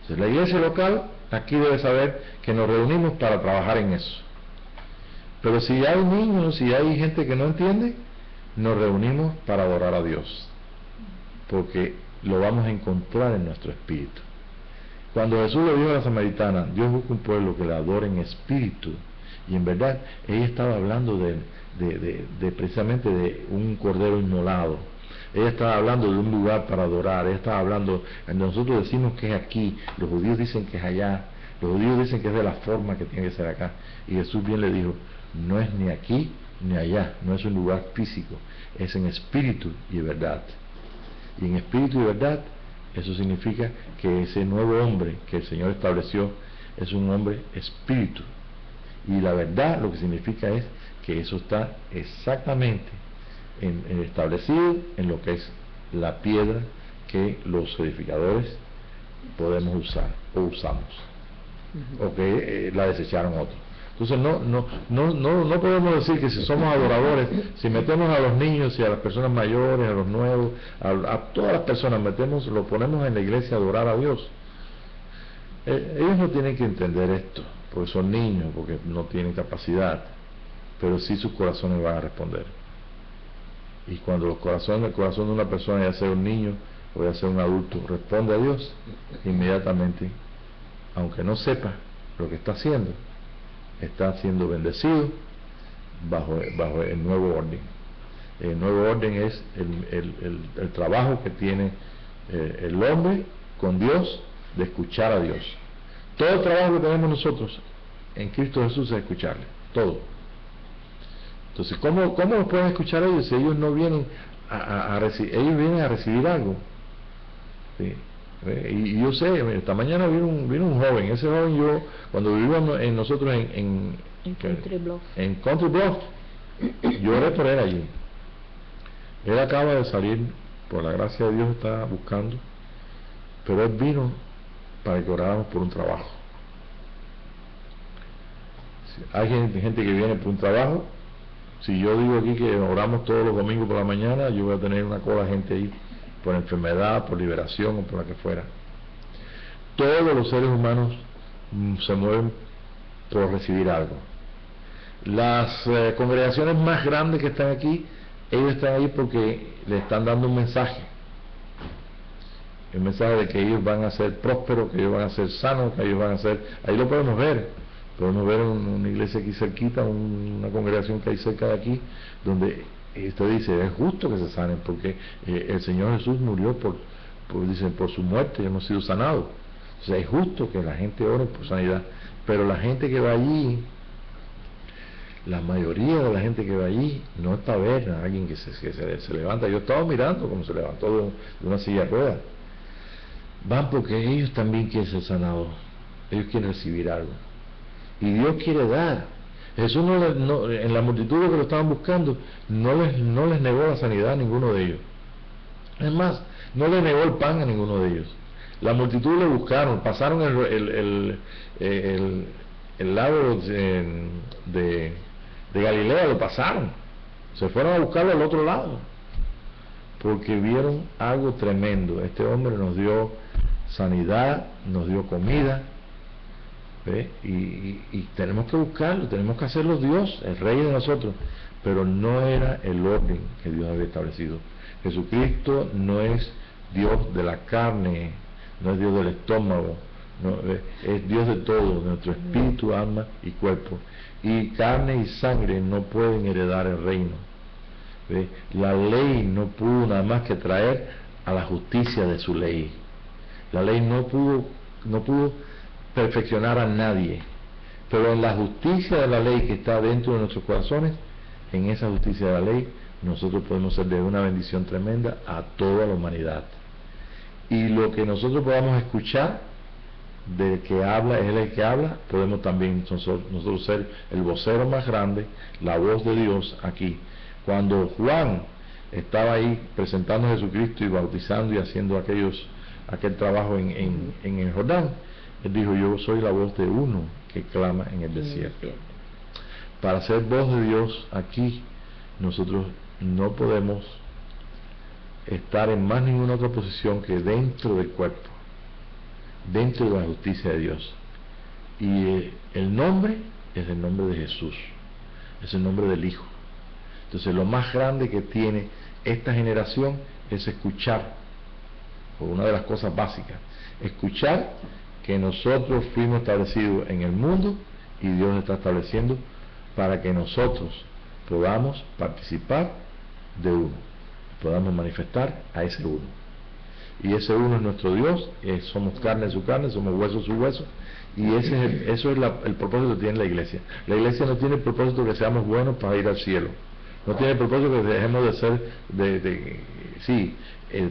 Entonces, la iglesia local aquí debe saber que nos reunimos para trabajar en eso, pero si hay niños, si hay gente que no entiende, nos reunimos para adorar a Dios, porque lo vamos a encontrar en nuestro espíritu. Cuando Jesús le dijo a la samaritana, Dios busca un pueblo que le adore en espíritu y en verdad, ella estaba hablando de precisamente de un cordero inmolado. Ella estaba hablando de un lugar para adorar. Ella estaba hablando, nosotros decimos que es aquí, los judíos dicen que es allá, los judíos dicen que es de la forma que tiene que ser acá, y Jesús bien le dijo, no es ni aquí ni allá, no es un lugar físico, es en espíritu y verdad. Y en espíritu y verdad, eso significa que ese nuevo hombre que el Señor estableció es un hombre espíritu, y la verdad lo que significa es que eso está exactamente establecido en lo que es la piedra que los edificadores podemos usar o usamos, o que la desecharon otros. Entonces no podemos decir que si somos adoradores, si metemos a los niños y a las personas mayores, a los nuevos, a todas las personas, lo ponemos en la iglesia a adorar a Dios. Ellos no tienen que entender esto, porque son niños, porque no tienen capacidad, pero sí sus corazones van a responder. Y cuando el corazón de una persona, ya sea un niño o ya sea un adulto, responde a Dios, inmediatamente, aunque no sepa lo que está siendo bendecido bajo el nuevo orden. El nuevo orden es el trabajo que tiene el hombre con Dios, de escuchar a Dios. Todo el trabajo que tenemos nosotros en Cristo Jesús es escucharle, todo. Entonces, ¿cómo pueden escuchar ellos si ellos no vienen a recibir? Ellos vienen a recibir algo. ¿Sí? Y yo sé, esta mañana vino un joven. Ese joven, cuando vivíamos nosotros en Country Bluff, yo oré por él allí. Él acaba de salir, por la gracia de Dios está buscando, pero él vino para que oráramos por un trabajo. Hay gente que viene por un trabajo. Si yo digo aquí que oramos todos los domingos por la mañana, yo voy a tener una cola de gente ahí por enfermedad, por liberación o por la que fuera. Todos los seres humanos se mueven por recibir algo. Las congregaciones más grandes que están aquí, ellos están ahí porque le están dando un mensaje. El mensaje de que ellos van a ser prósperos, que ellos van a ser sanos, que ellos van a ser... Ahí lo podemos ver. Podemos ver una iglesia aquí cerquita, una congregación que hay cerca de aquí, donde esto dice, es justo que se sanen, porque el Señor Jesús murió por su muerte, hemos sido sanados. O sea, es justo que la gente ore por sanidad, pero la gente que va allí, la mayoría de la gente que va allí, no está a ver a alguien que se levanta. Yo estaba mirando como se levantó de una silla de ruedas. Van porque ellos también quieren ser sanados, ellos quieren recibir algo. Y Dios quiere dar. Jesús en la multitud que lo estaban buscando, no les negó la sanidad a ninguno de ellos. Es más, no les negó el pan a ninguno de ellos. La multitud le buscaron, pasaron el lago de Galilea, lo pasaron. Se fueron a buscarlo al otro lado, porque vieron algo tremendo. Este hombre nos dio sanidad, nos dio comida, ¿ve? Y tenemos que buscarlo, tenemos que hacerlo Dios, el Rey de nosotros, pero no era el orden que Dios había establecido. Jesucristo no es Dios de la carne, no es Dios del estómago, no, es Dios de todo, de nuestro espíritu, alma y cuerpo. Y carne y sangre no pueden heredar el reino. ¿Ve? La ley no pudo nada más que traer a la justicia de su ley. La ley no pudo perfeccionar a nadie, pero en la justicia de la ley que está dentro de nuestros corazones, en esa justicia de la ley, nosotros podemos ser de una bendición tremenda a toda la humanidad. Y lo que nosotros podamos escuchar del que habla, es el que habla, podemos también nosotros ser el vocero más grande, la voz de Dios aquí. Cuando Juan estaba ahí presentando a Jesucristo y bautizando y haciendo aquel trabajo en el Jordán, él dijo: yo soy la voz de uno que clama en el desierto. Para ser voz de Dios aquí, nosotros no podemos estar en más ninguna otra posición que dentro del cuerpo, dentro de la justicia de Dios. Y el nombre es el nombre de Jesús, es el nombre del Hijo. Entonces lo más grande que tiene esta generación es escuchar, por una de las cosas básicas, escuchar que nosotros fuimos establecidos en el mundo y Dios está estableciendo para que nosotros podamos participar de uno, podamos manifestar a ese uno. Y ese uno es nuestro Dios, somos carne de su carne, somos hueso de su hueso, y eso es el propósito que tiene la iglesia. La iglesia no tiene el propósito que seamos buenos para ir al cielo, no tiene el propósito que dejemos de ser sí,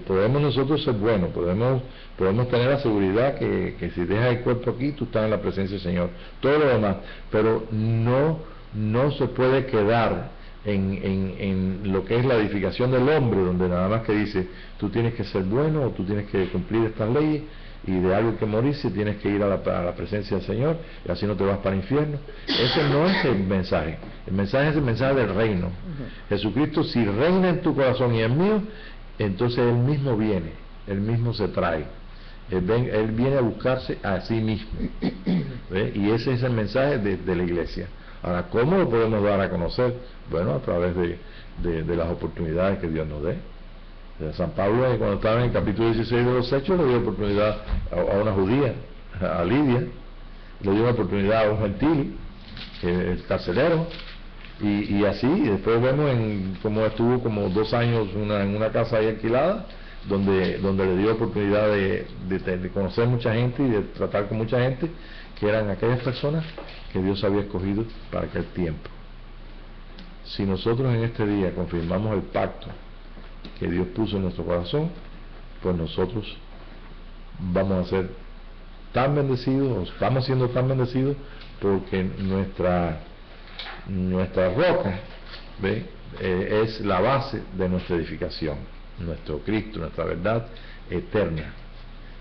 podemos nosotros ser buenos, podemos tener la seguridad que si dejas el cuerpo aquí, tú estás en la presencia del Señor, todo lo demás, pero no se puede quedar en lo que es la edificación del hombre, donde nada más que dice: tú tienes que ser bueno, o tú tienes que cumplir estas leyes, y de algo que morirse tienes que ir a la presencia del Señor, y así no te vas para el infierno. Ese no es el mensaje. El mensaje es el mensaje del reino. Jesucristo, si reina en tu corazón y en mío, entonces Él mismo viene, Él mismo se trae, Él viene a buscarse a sí mismo. ¿Ve? Y ese es el mensaje de la iglesia. Ahora, ¿cómo lo podemos dar a conocer? Bueno, a través de las oportunidades que Dios nos dé. San Pablo, cuando estaba en el capítulo 16 de los Hechos, le dio oportunidad a una judía, a Lidia, le dio una oportunidad a un gentil, el carcelero, y así. Y después vemos cómo estuvo como 2 años en una casa ahí alquilada, donde le dio oportunidad de conocer mucha gente y de tratar con mucha gente, que eran aquellas personas que Dios había escogido para aquel tiempo. Si nosotros en este día confirmamos el pacto que Dios puso en nuestro corazón, pues nosotros vamos a ser tan bendecidos, estamos siendo tan bendecidos, porque nuestra roca, ¿ve? Es la base de nuestra edificación, nuestro Cristo, nuestra verdad eterna.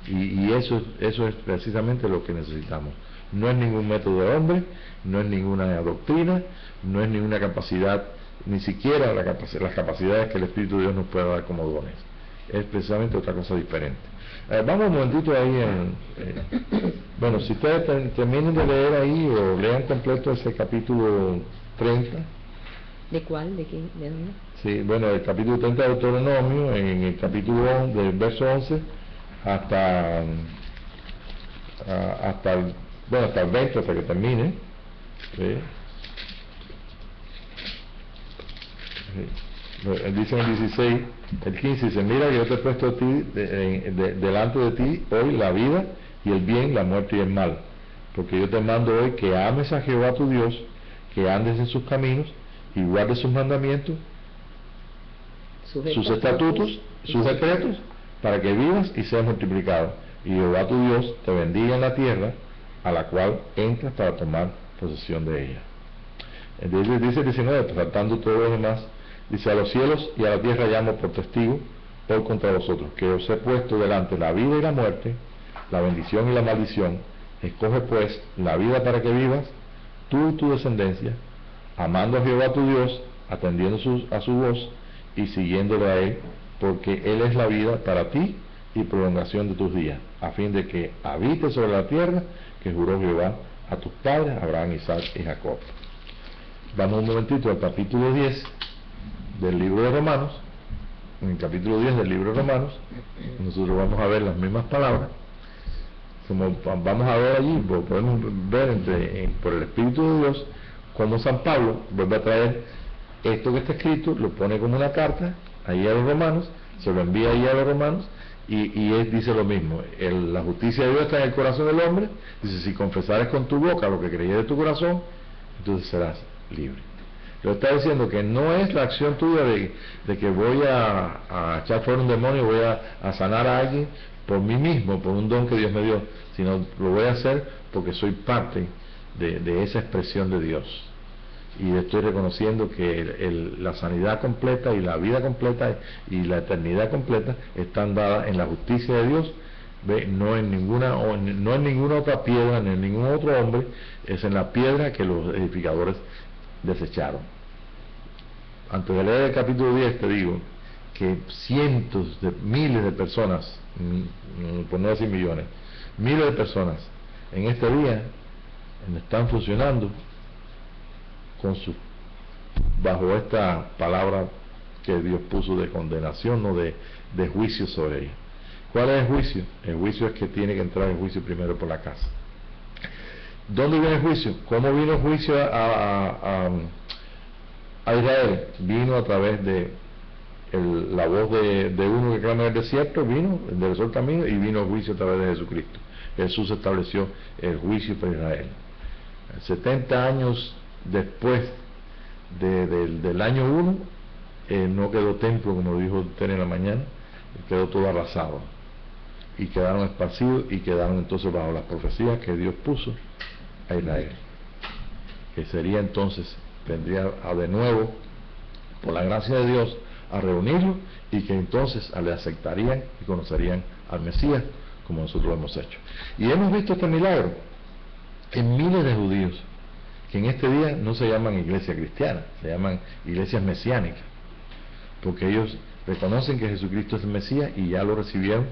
Y eso es precisamente lo que necesitamos. No es ningún método de hombre, no es ninguna doctrina, no es ninguna capacidad, ni siquiera las capacidades que el Espíritu de Dios nos puede dar como dones. Es precisamente otra cosa diferente. Vamos un momentito ahí bueno, si ustedes terminen de leer ahí, o lean completo ese capítulo 30. ¿De cuál? ¿De qué? ¿De dónde? Sí, bueno, el capítulo 30 de Deuteronomio, en el capítulo 11, del verso 11 hasta el 20, hasta que termine. ¿Sí? Dice en el 16, el 15 dice: mira, yo te he puesto a ti delante de ti hoy la vida y el bien, la muerte y el mal, porque yo te mando hoy que ames a Jehová tu Dios, que andes en sus caminos y guardes sus mandamientos, sus estatutos, sus decretos, para que vivas y seas multiplicado, y Jehová tu Dios te bendiga en la tierra a la cual entras para tomar posesión de ella. Entonces dice el 19, tratando todo lo demás, dice: a los cielos y a la tierra llamo por testigo hoy contra vosotros, que os he puesto delante la vida y la muerte, la bendición y la maldición. Escoge pues la vida para que vivas, tú y tu descendencia, amando a Jehová tu Dios, atendiendo a su voz y siguiéndolo a Él, porque Él es la vida para ti y prolongación de tus días, a fin de que habites sobre la tierra que juró Jehová a tus padres, Abraham, Isaac y Jacob. Vamos un momentito al capítulo 10 del libro de Romanos. En el capítulo 10 del libro de Romanos, nosotros vamos a ver las mismas palabras. Como vamos a ver allí, podemos ver por el Espíritu de Dios, cómo San Pablo vuelve a traer esto que está escrito, lo pone como una carta ahí a los romanos, se lo envía ahí a los romanos, y él dice lo mismo. La justicia de Dios está en el corazón del hombre. Dice, si confesares con tu boca lo que creías de tu corazón, entonces serás libre. Lo está diciendo que no es la acción tuya de que voy a echar fuera un demonio, voy a sanar a alguien por mí mismo, por un don que Dios me dio, sino lo voy a hacer porque soy parte de esa expresión de Dios. Y estoy reconociendo que la sanidad completa y la vida completa y la eternidad completa están dadas en la justicia de Dios, no en ninguna otra piedra, ni en ningún otro hombre, es en la piedra que los edificadores desecharon. Antes de leer el capítulo 10 te digo que cientos de miles de personas, por no decir millones, miles de personas en este día están funcionando bajo esta palabra que Dios puso de condenación, no de juicio sobre ellos. ¿Cuál es el juicio? El juicio es que tiene que entrar el juicio primero por la casa. ¿Dónde viene el juicio? ¿Cómo vino el juicio a Israel? Vino a través de la voz de uno que clama en el desierto, vino, enderezó el camino, y vino el juicio a través de Jesucristo. Jesús estableció el juicio para Israel. 70 años después del año 1, no quedó templo, como dijo Tere en la mañana, quedó todo arrasado, y quedaron esparcidos, y quedaron entonces bajo las profecías que Dios puso a Israel, que sería entonces, vendría de nuevo, por la gracia de Dios, a reunirlo, y que entonces le aceptarían y conocerían al Mesías, como nosotros lo hemos hecho. Y hemos visto este milagro en miles de judíos, que en este día no se llaman iglesia cristiana, se llaman iglesias mesiánicas, porque ellos reconocen que Jesucristo es el Mesías y ya lo recibieron,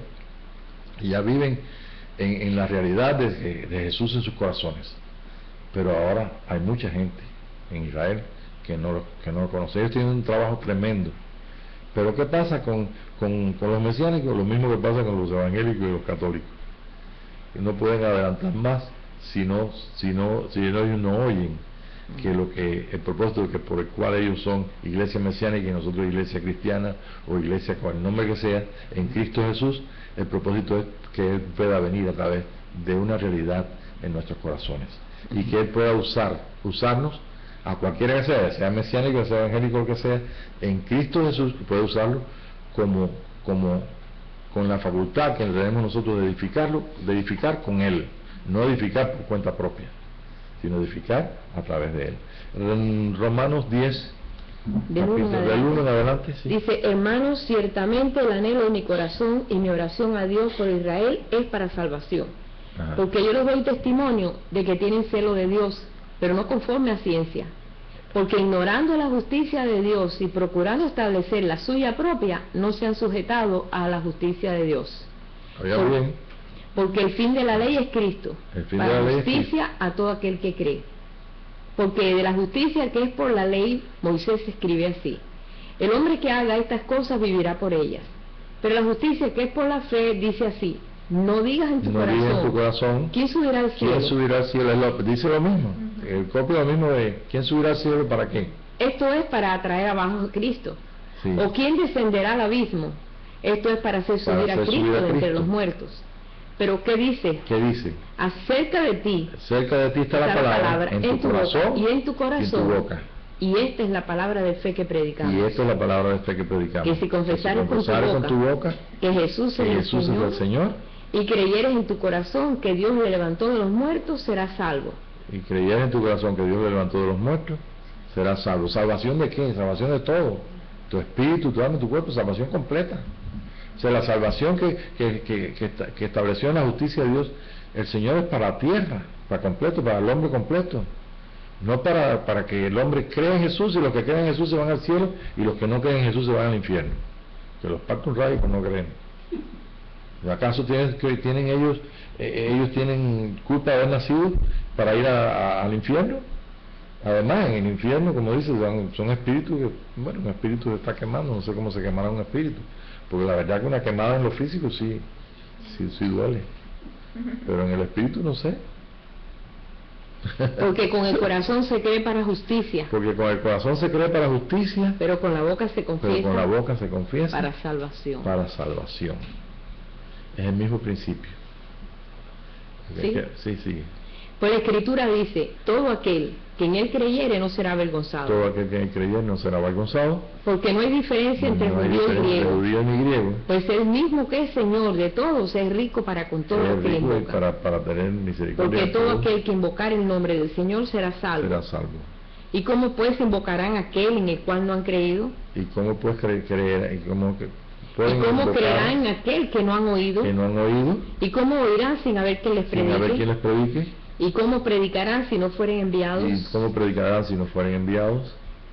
y ya viven en la realidad de Jesús en sus corazones. Pero ahora hay mucha gente en Israel que no lo conoce. Ellos tienen un trabajo tremendo. Pero ¿qué pasa con los mesiánicos? Lo mismo que pasa con los evangélicos y los católicos, que no pueden adelantar más si ellos no oyen que el propósito por el cual ellos son iglesia mesiánica y nosotros iglesia cristiana o iglesia con el nombre que sea en Cristo Jesús. El propósito es que Él pueda venir a través de una realidad en nuestros corazones, y que Él pueda usarnos a cualquiera que sea mesiánico, sea evangélico, que sea, en Cristo Jesús, puede usarlo con la facultad que tenemos nosotros de edificar con Él, no edificar por cuenta propia, sino edificar a través de Él. En Romanos 10, del 1 en adelante, sí. Dice: hermanos, ciertamente el anhelo de mi corazón y mi oración a Dios por Israel es para salvación. Ajá. Porque yo les doy testimonio de que tienen celo de Dios, pero no conforme a ciencia, porque ignorando la justicia de Dios y procurando establecer la suya propia, no se han sujetado a la justicia de Dios. Porque el fin de la ley es Cristo, para justicia a todo aquel que cree. Porque de la justicia que es por la ley, Moisés escribe así: el hombre que haga estas cosas vivirá por ellas. Pero la justicia que es por la fe dice así: no digas en tu corazón, ¿quién subirá al cielo? ¿Quién subirá al cielo? Dice lo mismo, el copio lo mismo de ¿quién subirá al cielo para qué? Esto es para atraer abajo a Cristo. Sí. O ¿quién descenderá al abismo? Esto es para hacer subir a Cristo de entre los muertos. Pero ¿qué dice? ¿Qué dice? Acerca de ti está la palabra en tu corazón y en tu corazón, y en tu boca. Y esta es la palabra de fe que predicamos. Y esta es la palabra de fe que predicamos. Que si confesares con tu boca que Jesús es el Señor, y creyeres en tu corazón que Dios le levantó de los muertos, serás salvo. Y creyeres en tu corazón que Dios le levantó de los muertos, serás salvo. ¿Salvación de qué? Salvación de todo. Tu espíritu, tu alma, tu cuerpo, salvación completa. O sea, la salvación que estableció en la justicia de Dios, el Señor, es para la tierra, para completo, para el hombre completo. No para que el hombre crea en Jesús, y los que creen en Jesús se van al cielo, y los que no creen en Jesús se van al infierno. Que los parta un rayo por no creen. ¿Acaso tienen ellos tienen culpa de haber nacido para ir al infierno? Además, en el infierno, como dice, son espíritus que, bueno, un espíritu se está quemando, no sé cómo se quemará un espíritu, porque la verdad que una quemada en lo físico sí duele, pero en el espíritu no sé. Porque con el corazón se cree para justicia. Porque con el corazón se cree para justicia, pero con la boca se confiesa. Pero con la boca se confiesa para salvación. Para salvación. Es el mismo principio. ¿Sí? Sí. Pues la Escritura dice, todo aquel que en él creyere no será avergonzado. Todo aquel que en él creyere no será avergonzado. Porque no hay diferencia entre judío ni griego. Pues el mismo que es Señor de todos es rico para con todo lo que le invoca. Para tener misericordia. Porque todo aquel que invocar el nombre del Señor será salvo. ¿Y cómo pues invocarán a aquel en el cual no han creído? ¿Y cómo puedes creer? ¿Y cómo creerán en aquel que no han oído? ¿Y cómo oirán sin haber quien les predique? ¿Y cómo predicarán si no fueren enviados?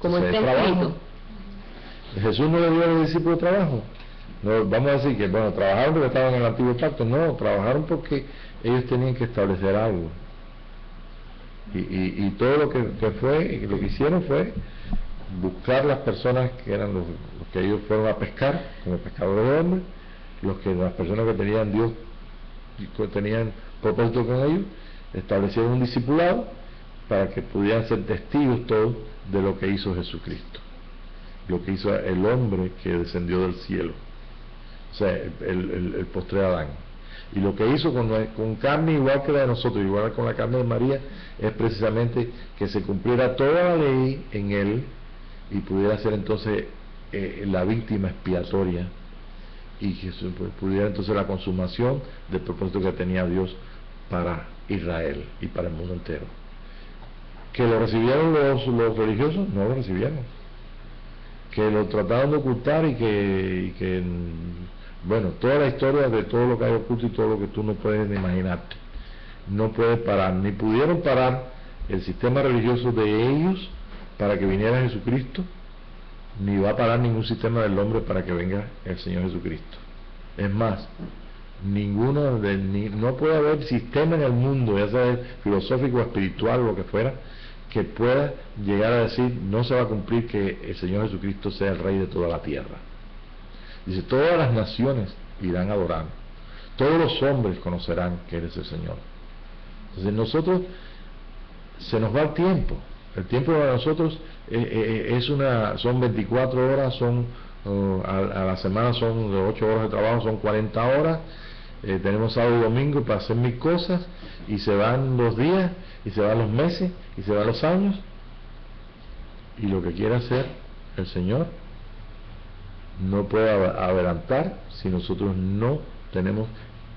Como está escrito. Jesús no le dio a los discípulos trabajo. No, vamos a decir que, bueno, trabajaron porque estaban en el antiguo pacto. No, trabajaron porque ellos tenían que establecer algo. Y todo lo que hicieron fue buscar las personas que eran los que ellos fueron a pescar, como pescadores de hombres, las personas que tenían Dios, que tenían propósito con ellos, establecieron un discipulado para que pudieran ser testigos todos de lo que hizo Jesucristo, lo que hizo el hombre que descendió del cielo, o sea, el postrer Adán. Y lo que hizo con carne igual que la de nosotros, igual con la carne de María, es precisamente que se cumpliera toda la ley en él y pudiera ser entonces la víctima expiatoria, y que pudiera entonces la consumación del propósito que tenía Dios para Israel y para el mundo entero. ¿Que lo recibieron los religiosos? No lo recibieron. ¿Que lo trataron de ocultar y que bueno, toda la historia de todo lo que hay oculto y todo lo que tú no puedes ni imaginarte, no puede parar, ni pudieron parar el sistema religioso de ellos para que viniera Jesucristo, ni va a parar ningún sistema del hombre para que venga el Señor Jesucristo. Es más, no puede haber sistema en el mundo, ya sea filosófico, espiritual o lo que fuera, que pueda llegar a decir no se va a cumplir que el Señor Jesucristo sea el Rey de toda la tierra. Dice, todas las naciones irán a adorar, todos los hombres conocerán que eres el Señor. Entonces nosotros, se nos va el tiempo para nosotros son 24 horas, a la semana son 8 horas de trabajo, son 40 horas, tenemos sábado y domingo para hacer mil cosas, y se van los días, y se van los meses, y se van los años, y lo que quiere hacer el Señor no puede adelantar si nosotros no tenemos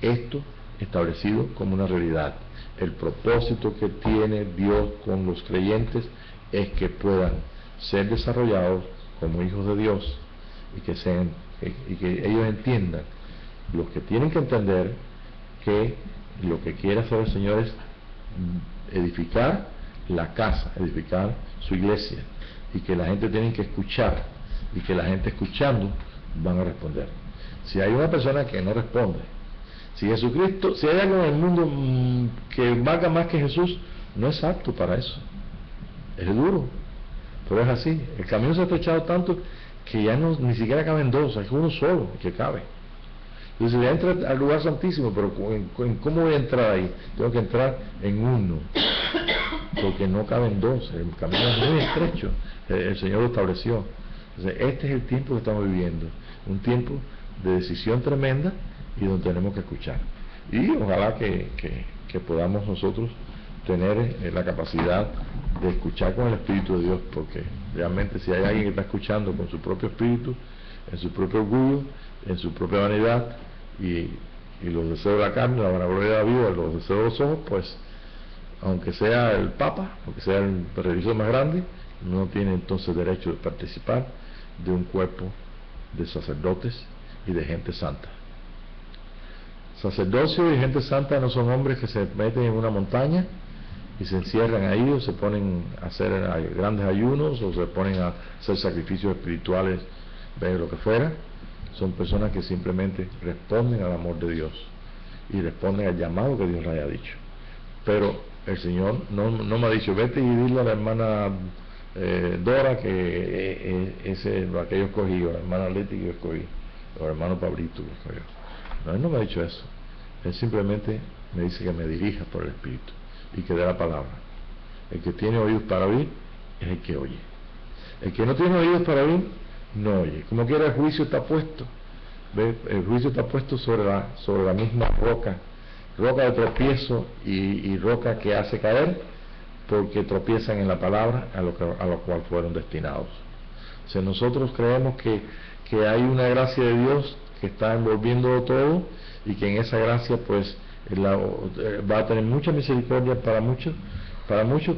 esto establecido como una realidad. El propósito que tiene Dios con los creyentes es que puedan ser desarrollados como hijos de Dios y que ellos entiendan, los que tienen que entender, que lo que quiere hacer el Señor es edificar la casa, edificar su iglesia, y que la gente tiene que escuchar, y que la gente escuchando van a responder. Si hay una persona que no responde, si hay algo en el mundo que valga más que Jesús, no es apto para eso. Es duro, pero es así. El camino se ha estrechado tanto que ya ni siquiera caben dos, hay uno solo que cabe. Entonces voy a entrar al lugar santísimo, pero ¿cómo voy a entrar ahí? Tengo que entrar en uno, porque no caben dos, el camino es muy estrecho, el Señor lo estableció. Entonces este es el tiempo que estamos viviendo, un tiempo de decisión tremenda y donde tenemos que escuchar. Y ojalá que podamos nosotros tener la capacidad de escuchar con el Espíritu de Dios, porque realmente si hay alguien que está escuchando con su propio espíritu, en su propio orgullo, en su propia vanidad y los deseos de la carne, la vanagloria de la vida, los deseos de los ojos, pues aunque sea el Papa, aunque sea el religioso más grande, no tiene entonces derecho de participar de un cuerpo de sacerdotes y de gente santa. Sacerdocio y gente santa no son hombres que se meten en una montaña y se encierran ahí, o se ponen a hacer grandes ayunos, o se ponen a hacer sacrificios espirituales, de lo que fuera, son personas que simplemente responden al amor de Dios y responden al llamado que Dios les haya dicho. Pero el Señor no me ha dicho, vete y dile a la hermana Dora que ese es lo que yo escogí, o la hermana Leti que yo escogí, o el hermano Pablito que escogí. No, Él no me ha dicho eso. Él simplemente me dice que me dirija por el Espíritu y que dé la palabra. El que tiene oídos para oír es el que oye. El que no tiene oídos para oír no oye. Como quiera, el juicio está puesto. ¿Ve? El juicio está puesto sobre la misma roca de tropiezo y roca que hace caer, porque tropiezan en la palabra a lo cual fueron destinados. O sea, nosotros creemos que hay una gracia de Dios que está envolviendo todo, y que en esa gracia pues va a tener mucha misericordia para muchos,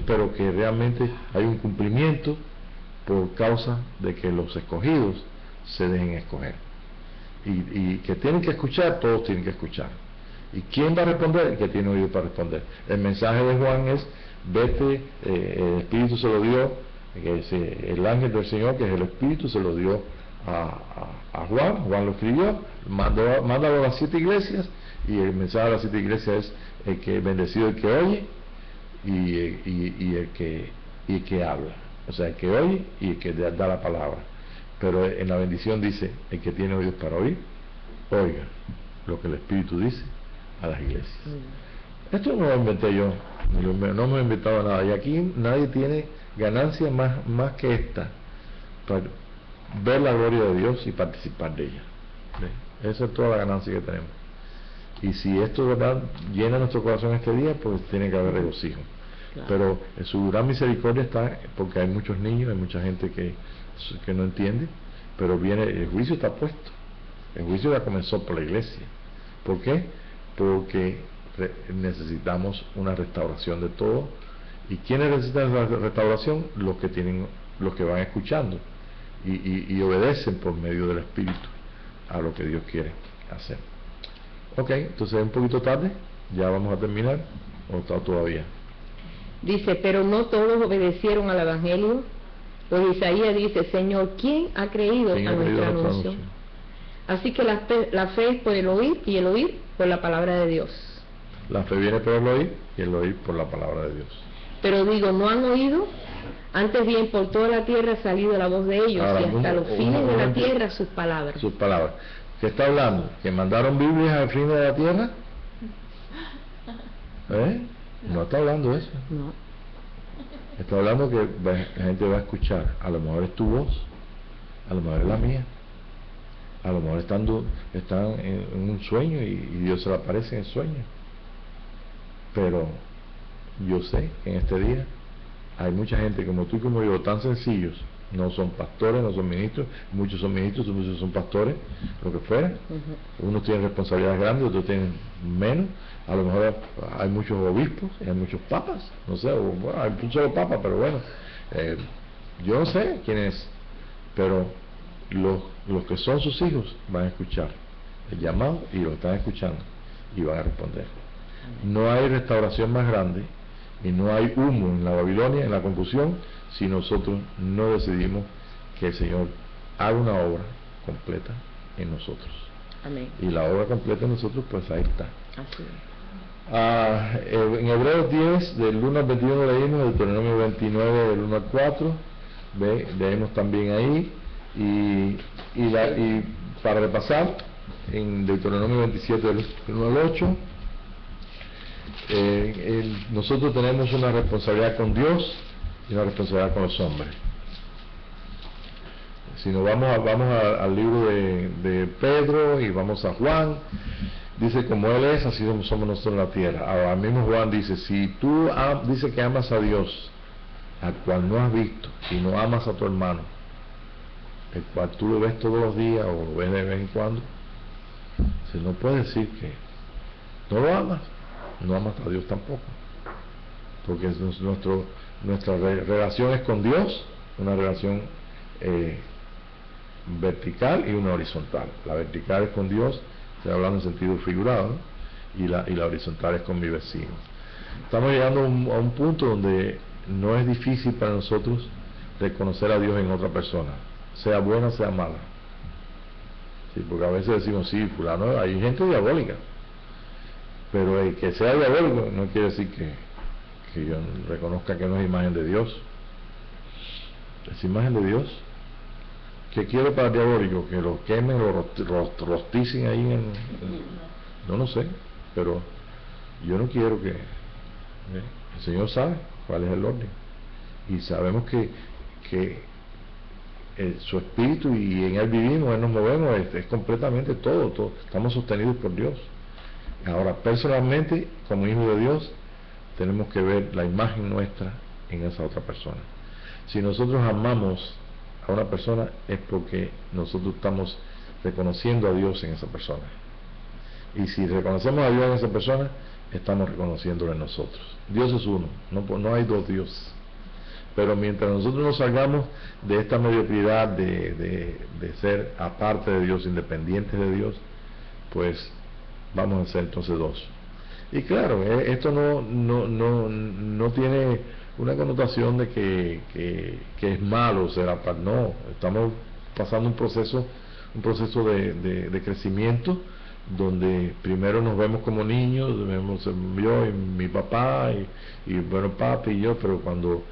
pero que realmente hay un cumplimiento por causa de que los escogidos se dejen escoger, y que tienen que escuchar, todos tienen que escuchar. ¿Y quién va a responder? El que tiene oído para responder. El mensaje de Juan es, vete, el Espíritu se lo dio, el ángel del Señor, que es el Espíritu, se lo dio a Juan lo escribió, mándalo a las 7 iglesias, y el mensaje de las 7 iglesias es el que bendecido el que oye y el que habla, o sea, el que oye y el que da la palabra. Pero en la bendición dice, el que tiene oídos para oír, oiga lo que el Espíritu dice a las iglesias. Esto no lo inventé yo, no me he inventado nada, y aquí nadie tiene ganancia más que esta, para ver la gloria de Dios y participar de ella. ¿Ve? Esa es toda la ganancia que tenemos. Y si esto de verdad llena nuestro corazón este día, pues tiene que haber regocijo. Claro. Pero en su gran misericordia está, porque hay muchos niños, hay mucha gente que no entiende, pero el juicio está puesto. El juicio ya comenzó por la iglesia. ¿Por qué? Porque necesitamos una restauración de todo. ¿Y quiénes necesitan la restauración? Los que van escuchando y obedecen por medio del Espíritu a lo que Dios quiere hacer. Ok, entonces es un poquito tarde, ya vamos a terminar, o está todavía. Dice, pero no todos obedecieron al Evangelio, pues Isaías dice, Señor, ¿quién ha creído a nuestra anuncio? Así que la fe es por el oír, y el oír por la palabra de Dios. La fe viene por el oír, y el oír por la palabra de Dios. Pero digo, ¿no han oído? Antes bien, por toda la tierra ha salido la voz de ellos, y hasta los fines de la tierra sus palabras. Sus palabras. ¿Qué está hablando? ¿Que mandaron Biblias al fin de la tierra? No está hablando eso. No. Está hablando que la gente va a escuchar. A lo mejor es tu voz, a lo mejor es la mía, a lo mejor están en un sueño y Dios se le aparece en el sueño. Pero yo sé que en este día hay mucha gente como tú y como yo, tan sencillos, no son pastores, no son ministros, muchos son ministros, muchos son pastores, lo que fuera. Unos tienen responsabilidades grandes, otros tienen menos. A lo mejor hay muchos obispos, hay muchos papas, no sé, hay un solo papa, pero bueno, yo no sé quién es, pero los que son sus hijos van a escuchar el llamado y lo están escuchando y van a responder. No hay restauración más grande y no hay humo en la Babilonia, en la confusión, si nosotros no decidimos que el Señor haga una obra completa en nosotros. Amén. Y la obra completa en nosotros, pues ahí está. Así es. En Hebreos 10, del 1 al 21 leímos, Deuteronomio 29, del 1 al 4, leemos también ahí, y para repasar, en Deuteronomio 27, del 1 al 8, nosotros tenemos una responsabilidad con Dios y una responsabilidad con los hombres. Si nos vamos al libro de Pedro y vamos a Juan, dice, como Él es, así somos nosotros en la tierra. Ahora mismo Juan dice, si tú dice que amas a Dios, al cual no has visto, y no amas a tu hermano, el cual tú lo ves todos los días o lo ves de vez en cuando, se no puede decir que no lo amas, no amas a Dios tampoco, porque nuestra relación es con Dios, una relación vertical y una horizontal. La vertical es con Dios, estoy hablando en sentido figurado, ¿no? y la horizontal es con mi vecino. Estamos llegando a un punto donde no es difícil para nosotros reconocer a Dios en otra persona, sea buena, sea mala. Sí, porque a veces decimos, sí, fulano, hay gente diabólica, pero el que sea diabólico no quiere decir que yo reconozca que no es imagen de Dios. Es imagen de Dios. ¿Qué quiere para el diabólico? Que lo quemen, lo rosticen ahí no lo sé, pero yo no quiero que... el Señor sabe cuál es el orden. Y sabemos que su espíritu, y en Él vivimos, Él nos movemos, es completamente todo. Estamos sostenidos por Dios. Ahora, personalmente, como hijos de Dios, tenemos que ver la imagen nuestra en esa otra persona. Si nosotros amamos a una persona, es porque nosotros estamos reconociendo a Dios en esa persona. Y si reconocemos a Dios en esa persona, estamos reconociéndolo en nosotros. Dios es uno, no hay dos dioses. Pero mientras nosotros nos salgamos de esta mediocridad de ser aparte de Dios, independientes de Dios, pues vamos a ser entonces dos. Y claro, esto no tiene una connotación de que es malo ser aparte. No, estamos pasando un proceso de crecimiento, donde primero nos vemos como niños, vemos yo y mi papá y bueno, papi y yo, pero cuando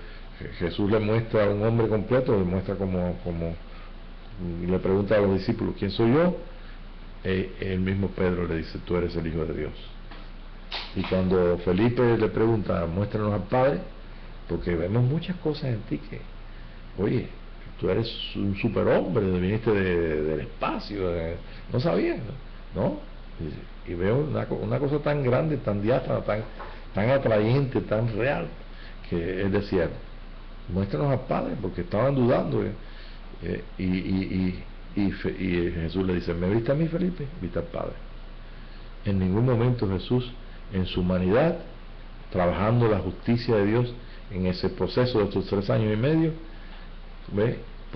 Jesús le muestra a un hombre completo, le muestra como y le pregunta a los discípulos, ¿quién soy yo? El mismo Pedro le dice, tú eres el Hijo de Dios. Y cuando Felipe le pregunta, muéstranos al Padre, porque vemos muchas cosas en ti que, oye, tú eres un superhombre, viniste del espacio, no sabía, ¿no? Y veo una cosa tan grande, tan diáfana, tan atrayente, tan real, que él decía, muéstranos al Padre, porque estaban dudando. Y Jesús le dice, ¿me viste a mí, Felipe? Viste al Padre. En ningún momento Jesús, en su humanidad, trabajando la justicia de Dios en ese proceso de estos 3 años y medio, pues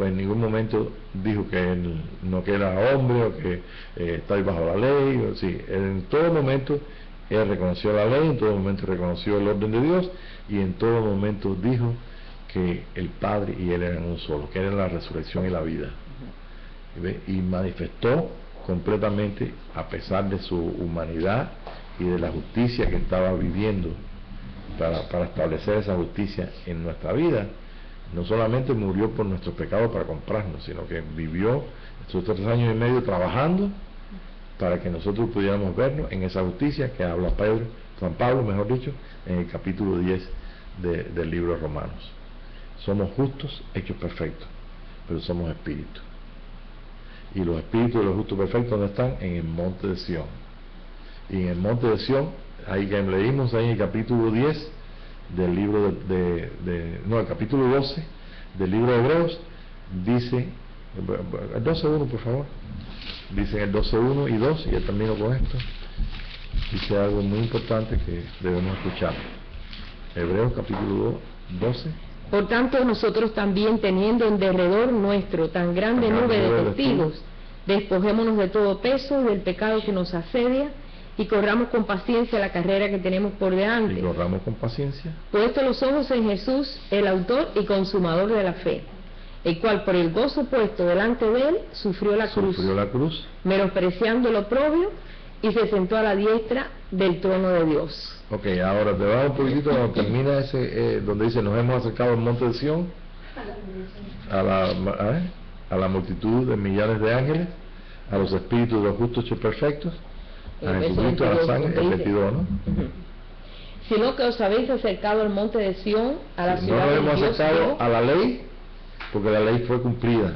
en ningún momento dijo que él no, que era hombre, o que estaba bajo la ley, o sí. En todo momento él reconoció la ley, en todo momento reconoció el orden de Dios, y en todo momento dijo que el Padre y él eran un solo, que era la resurrección y la vida. Y manifestó completamente, a pesar de su humanidad y de la justicia que estaba viviendo, para establecer esa justicia en nuestra vida. No solamente murió por nuestros pecados para comprarnos, sino que vivió estos 3 años y medio trabajando para que nosotros pudiéramos vernos en esa justicia que habla San Pablo, mejor dicho, en el capítulo 10 del libro de Romanos. Somos justos, hechos perfectos, pero somos espíritus. Y los espíritus de los justos perfectos, ¿dónde están? En el monte de Sión. Y en el monte de Sión, ahí que leímos ahí en el capítulo 10 del libro el capítulo 12 del libro de Hebreos, dice, el 12.1 por favor, dice en el 12.1 y 2, y ya termino con esto, dice algo muy importante que debemos escuchar. Hebreos capítulo 12. Por tanto, nosotros también, teniendo en derredor nuestro tan grande nube de testigos, despojémonos de todo peso y del pecado que nos asedia, y corramos con paciencia la carrera que tenemos por delante. Y corramos con paciencia. Puestos los ojos en Jesús, el autor y consumador de la fe, el cual por el gozo puesto delante de él sufrió la cruz, menospreciando lo oprobio, y se sentó a la diestra del trono de Dios. Ok, ahora te vamos un poquitito cuando termina ese, donde dice, nos hemos acercado al monte de Sión, a la multitud de millares de ángeles, a los espíritus de los justos hechos perfectos, a Jesucristo, a la sangre, el 22, ¿no? Sino que os habéis acercado al monte de Sión, a la ciudad de Dios. No nos hemos acercado a la ley, porque la ley fue cumplida,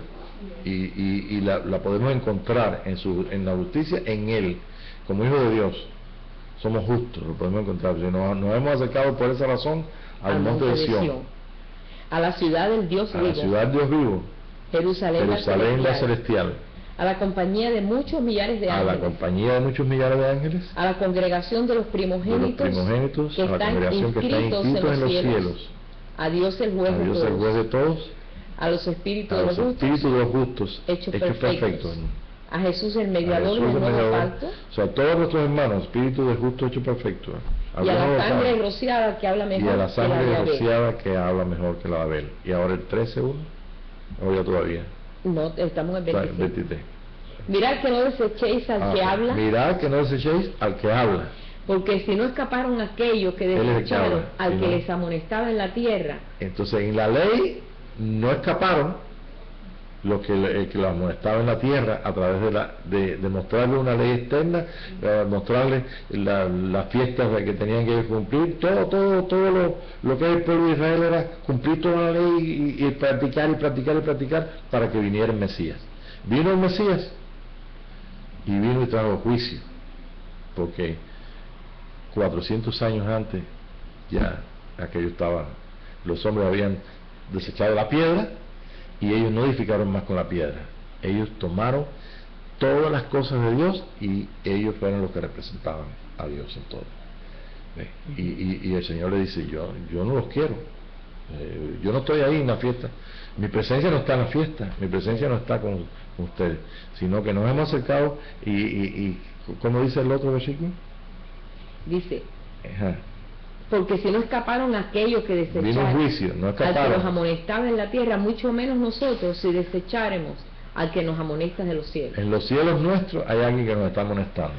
y la podemos encontrar en la justicia en Él, como hijo de Dios. Somos justos, lo podemos encontrar. Si nos hemos acercado por esa razón al monte de Sión, a la ciudad del Dios vivo, a la ciudad del Dios vivo, Jerusalén la celestial, a la compañía de muchos millares de ángeles, a la compañía de muchos millares de ángeles, a la congregación de los primogénitos, que a la congregación que están inscritos en los cielos, a Dios el juez de todos, a los espíritus de los justos hechos perfectos, a Jesús el mediador del nuevo pacto, o sea, todos nuestros hermanos, espíritu de justo hecho perfecto, y a la sangre rociada que habla mejor, y a la sangre rociada que habla mejor que la de Abel. Y ahora el 13.1, o ya todavía, no, estamos en 23. Mirad que no desechéis al que habla. Mirad que no desechéis al que habla. Porque si no escaparon aquellos que desecharon al que les amonestaba en la tierra. Entonces en la ley no escaparon los que los amonestaba en la tierra a través de mostrarles una ley externa, mostrarles las fiestas que tenían que cumplir, todo lo que el pueblo de Israel era cumplir toda la ley y practicar para que viniera el Mesías. Vino el Mesías y vino y trajo juicio, porque 400 años antes ya aquello estaba, los hombres habían desechado la piedra y ellos no edificaron más con la piedra. Ellos tomaron todas las cosas de Dios y ellos fueron los que representaban a Dios en todo. Y el Señor le dice, yo no los quiero. Yo no estoy ahí en la fiesta. Mi presencia no está en la fiesta. Mi presencia no está con ustedes. Sino que nos hemos acercado y ¿cómo dice el otro versículo? Dice... Porque si no escaparon aquellos que desecharon vino juicio, no escaparon. al que nos amonestaba en la tierra, mucho menos nosotros si desecháremos al que nos amonesta de los cielos. En los cielos nuestros hay alguien que nos está amonestando.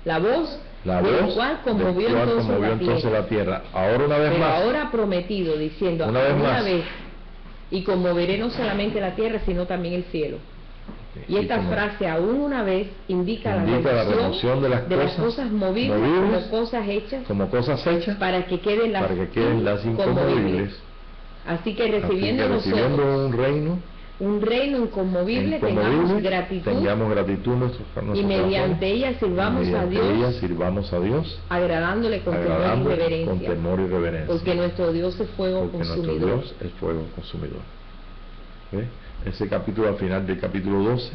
La voz del cual conmovió entonces la tierra. Ahora una vez pero más. Ahora ha prometido diciendo una vez y conmoveré no solamente la tierra sino también el cielo. Y esta frase aún una vez indica la remoción de las cosas movibles como cosas hechas para que queden las inconmovibles. Así que recibiendo un reino inconmovible tengamos gratitud y mediante ella sirvamos a Dios agradándole con temor y reverencia, porque nuestro Dios es fuego consumidor. ¿Ve? Ese capítulo, al final del capítulo 12,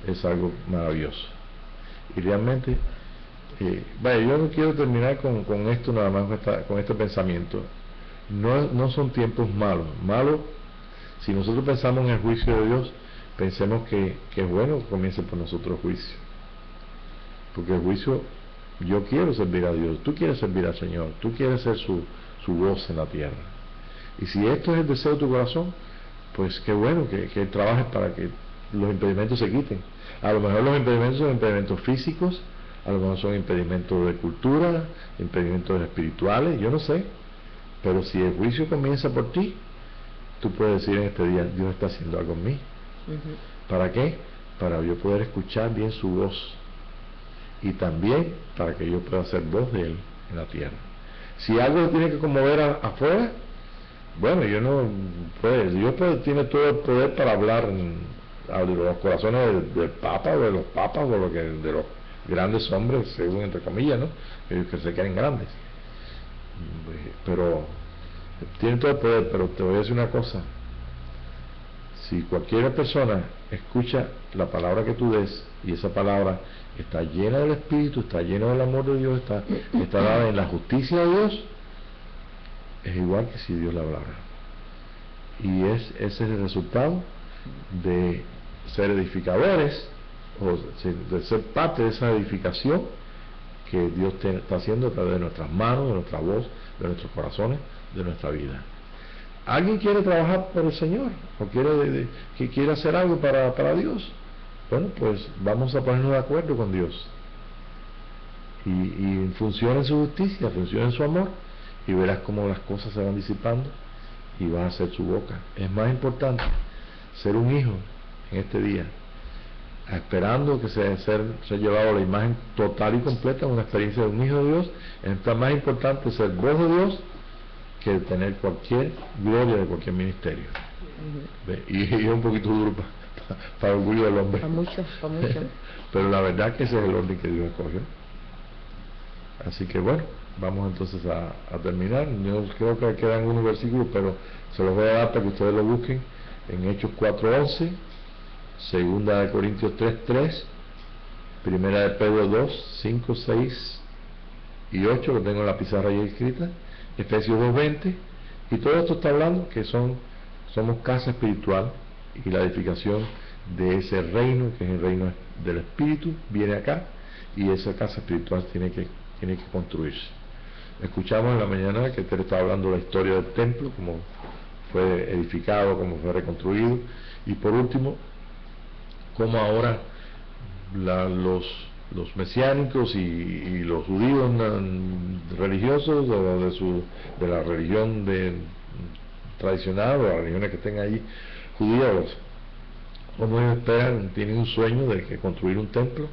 es algo maravilloso. Y realmente, yo no quiero terminar con esto nada más, con este pensamiento. No son tiempos malos. Si nosotros pensamos en el juicio de Dios, pensemos que es bueno que comience por nosotros el juicio. Porque el juicio, yo quiero servir a Dios, tú quieres servir al Señor, tú quieres ser su voz en la tierra. Y si esto es el deseo de tu corazón, pues qué bueno que trabajes para que los impedimentos se quiten. A lo mejor los impedimentos son impedimentos físicos, a lo mejor son impedimentos de cultura, impedimentos espirituales, yo no sé. Pero si el juicio comienza por ti, tú puedes decir en este día, Dios está haciendo algo en mí. ¿Para qué? Para yo poder escuchar bien su voz y también para que yo pueda ser voz de Él en la tierra. Si algo tiene que conmover afuera, bueno, Dios tiene todo el poder para hablar de los corazones del Papa o de los papas o de los grandes hombres, según entre comillas, ¿no? Ellos que se creen grandes. Pero tiene todo el poder, pero te voy a decir una cosa. Si cualquier persona escucha la palabra que tú des y esa palabra está llena del Espíritu, está llena del amor de Dios, está dada en la justicia de Dios, es igual que si Dios la hablara. Y ese es el resultado de ser edificadores o de ser parte de esa edificación que Dios está haciendo a través de nuestras manos, de nuestra voz, de nuestros corazones, de nuestra vida. ¿Alguien quiere trabajar por el Señor? ¿O quiere hacer algo para Dios? Bueno, pues vamos a ponernos de acuerdo con Dios. Y funciona en su justicia, funciona en su amor, y verás cómo las cosas se van disipando y vas a ser su boca. Es más importante ser un hijo en este día, esperando que ser llevado a la imagen total y completa, una experiencia de un hijo de Dios. Es más importante ser voz de Dios que tener cualquier gloria de cualquier ministerio. Y es un poquito duro para el orgullo del hombre. Para muchos. Pero la verdad que ese es el orden que Dios escogió. Así que bueno, vamos entonces a terminar. Yo creo que quedan unos versículos, pero se los voy a dar para que ustedes lo busquen en Hechos 4:11, Segunda de Corintios 3:3, Primera de Pedro 2:5, 6 y 8, lo tengo en la pizarra ahí escrita, Efesios 2:20, y todo esto está hablando que somos casa espiritual, y la edificación de ese reino, que es el reino del Espíritu, viene acá, y esa casa espiritual tiene que construirse. Escuchamos en la mañana que Tere estaba hablando de la historia del templo, cómo fue edificado, cómo fue reconstruido, y por último como ahora los mesiánicos y los judíos religiosos de la religión tradicional o las religiones que estén allí judías, como ellos esperan, tienen un sueño de que construir un templo,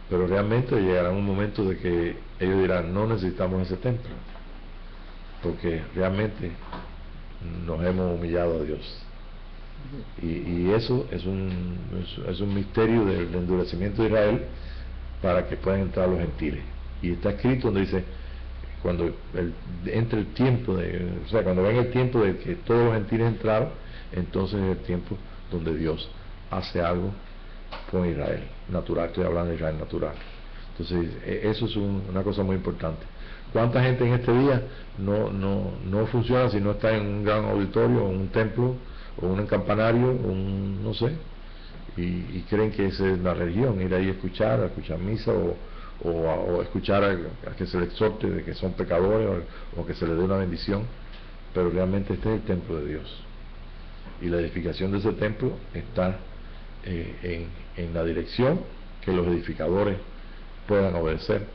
pero realmente llegará un momento de que ellos dirán: no necesitamos ese templo, porque realmente nos hemos humillado a Dios. Y eso es un misterio del endurecimiento de Israel para que puedan entrar los gentiles. Y está escrito donde dice: cuando entre el tiempo cuando venga el tiempo de que todos los gentiles entraron, entonces es el tiempo donde Dios hace algo con Israel natural. Estoy hablando de Israel natural. Entonces eso es una cosa muy importante. ¿Cuánta gente en este día no funciona si no está en un gran auditorio, o un templo, o un campanario, no sé, y creen que esa es la religión, ir ahí a escuchar misa, o escuchar a que se les exhorte de que son pecadores, o que se les dé una bendición? Pero realmente este es el templo de Dios, y la edificación de ese templo está en la dirección que los edificadores puedan obedecer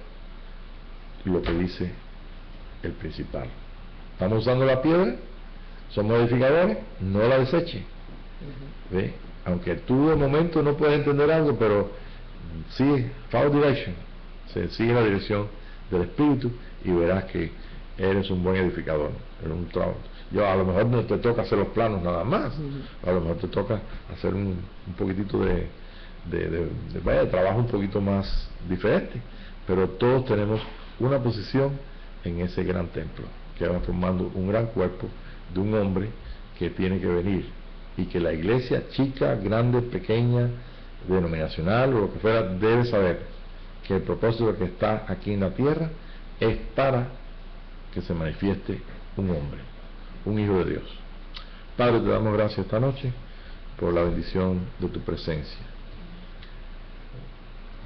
lo que dice el principal. Estamos usando la piedra, somos edificadores, no la deseche. ¿Ve? Aunque tú de momento no puedes entender algo, pero sigue, follow direction, sigue la dirección del Espíritu, y verás que eres un buen edificador. A lo mejor no te toca hacer los planos nada más, a lo mejor te toca hacer un poquitito de trabajo un poquito más diferente, pero todos tenemos una posición en ese gran templo, que va formando un gran cuerpo de un hombre que tiene que venir, y que la iglesia, chica, grande, pequeña, denominacional o lo que fuera, debe saber que el propósito de que está aquí en la tierra es para que se manifieste un hombre, un hijo de Dios. Padre, te damos gracias esta noche por la bendición de tu presencia.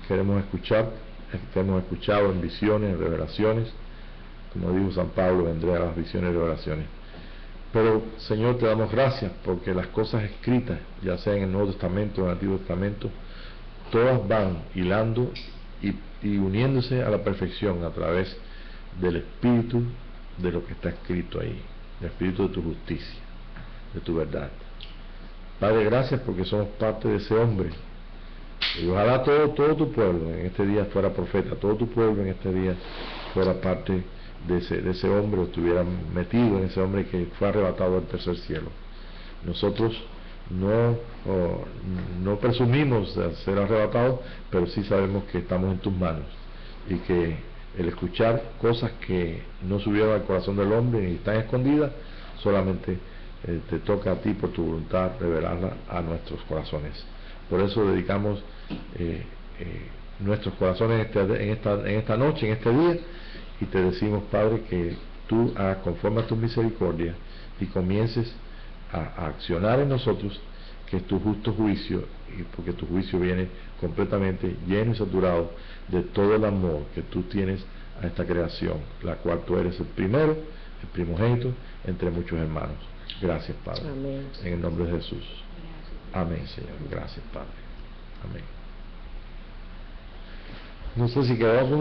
Queremos escuchar, te hemos escuchado en visiones, en revelaciones. Como dijo San Pablo, vendré a las visiones y revelaciones. Pero, Señor, te damos gracias porque las cosas escritas, ya sea en el Nuevo Testamento o en el Antiguo Testamento, todas van hilando y uniéndose a la perfección a través del espíritu de lo que está escrito ahí, el espíritu de tu justicia, de tu verdad. Padre, gracias porque somos parte de ese hombre. Y ojalá todo tu pueblo en este día fuera profeta, todo tu pueblo en este día fuera parte de ese hombre, o estuviera metido en ese hombre que fue arrebatado al tercer cielo. Nosotros no presumimos de ser arrebatados, pero sí sabemos que estamos en tus manos, y que el escuchar cosas que no subieron al corazón del hombre ni están escondidas, solamente te toca a ti por tu voluntad revelarla a nuestros corazones. Por eso dedicamos nuestros corazones en esta noche, en este día, y te decimos, Padre, que tú hagas conforme a tu misericordia y comiences a accionar en nosotros, que es tu justo juicio, y porque tu juicio viene completamente lleno y saturado de todo el amor que tú tienes a esta creación, la cual tú eres el primero, el primogénito entre muchos hermanos. Gracias, Padre. Amén. En el nombre de Jesús. Gracias. Amén, Señor. Gracias, Padre. Amén. No sé si quedamos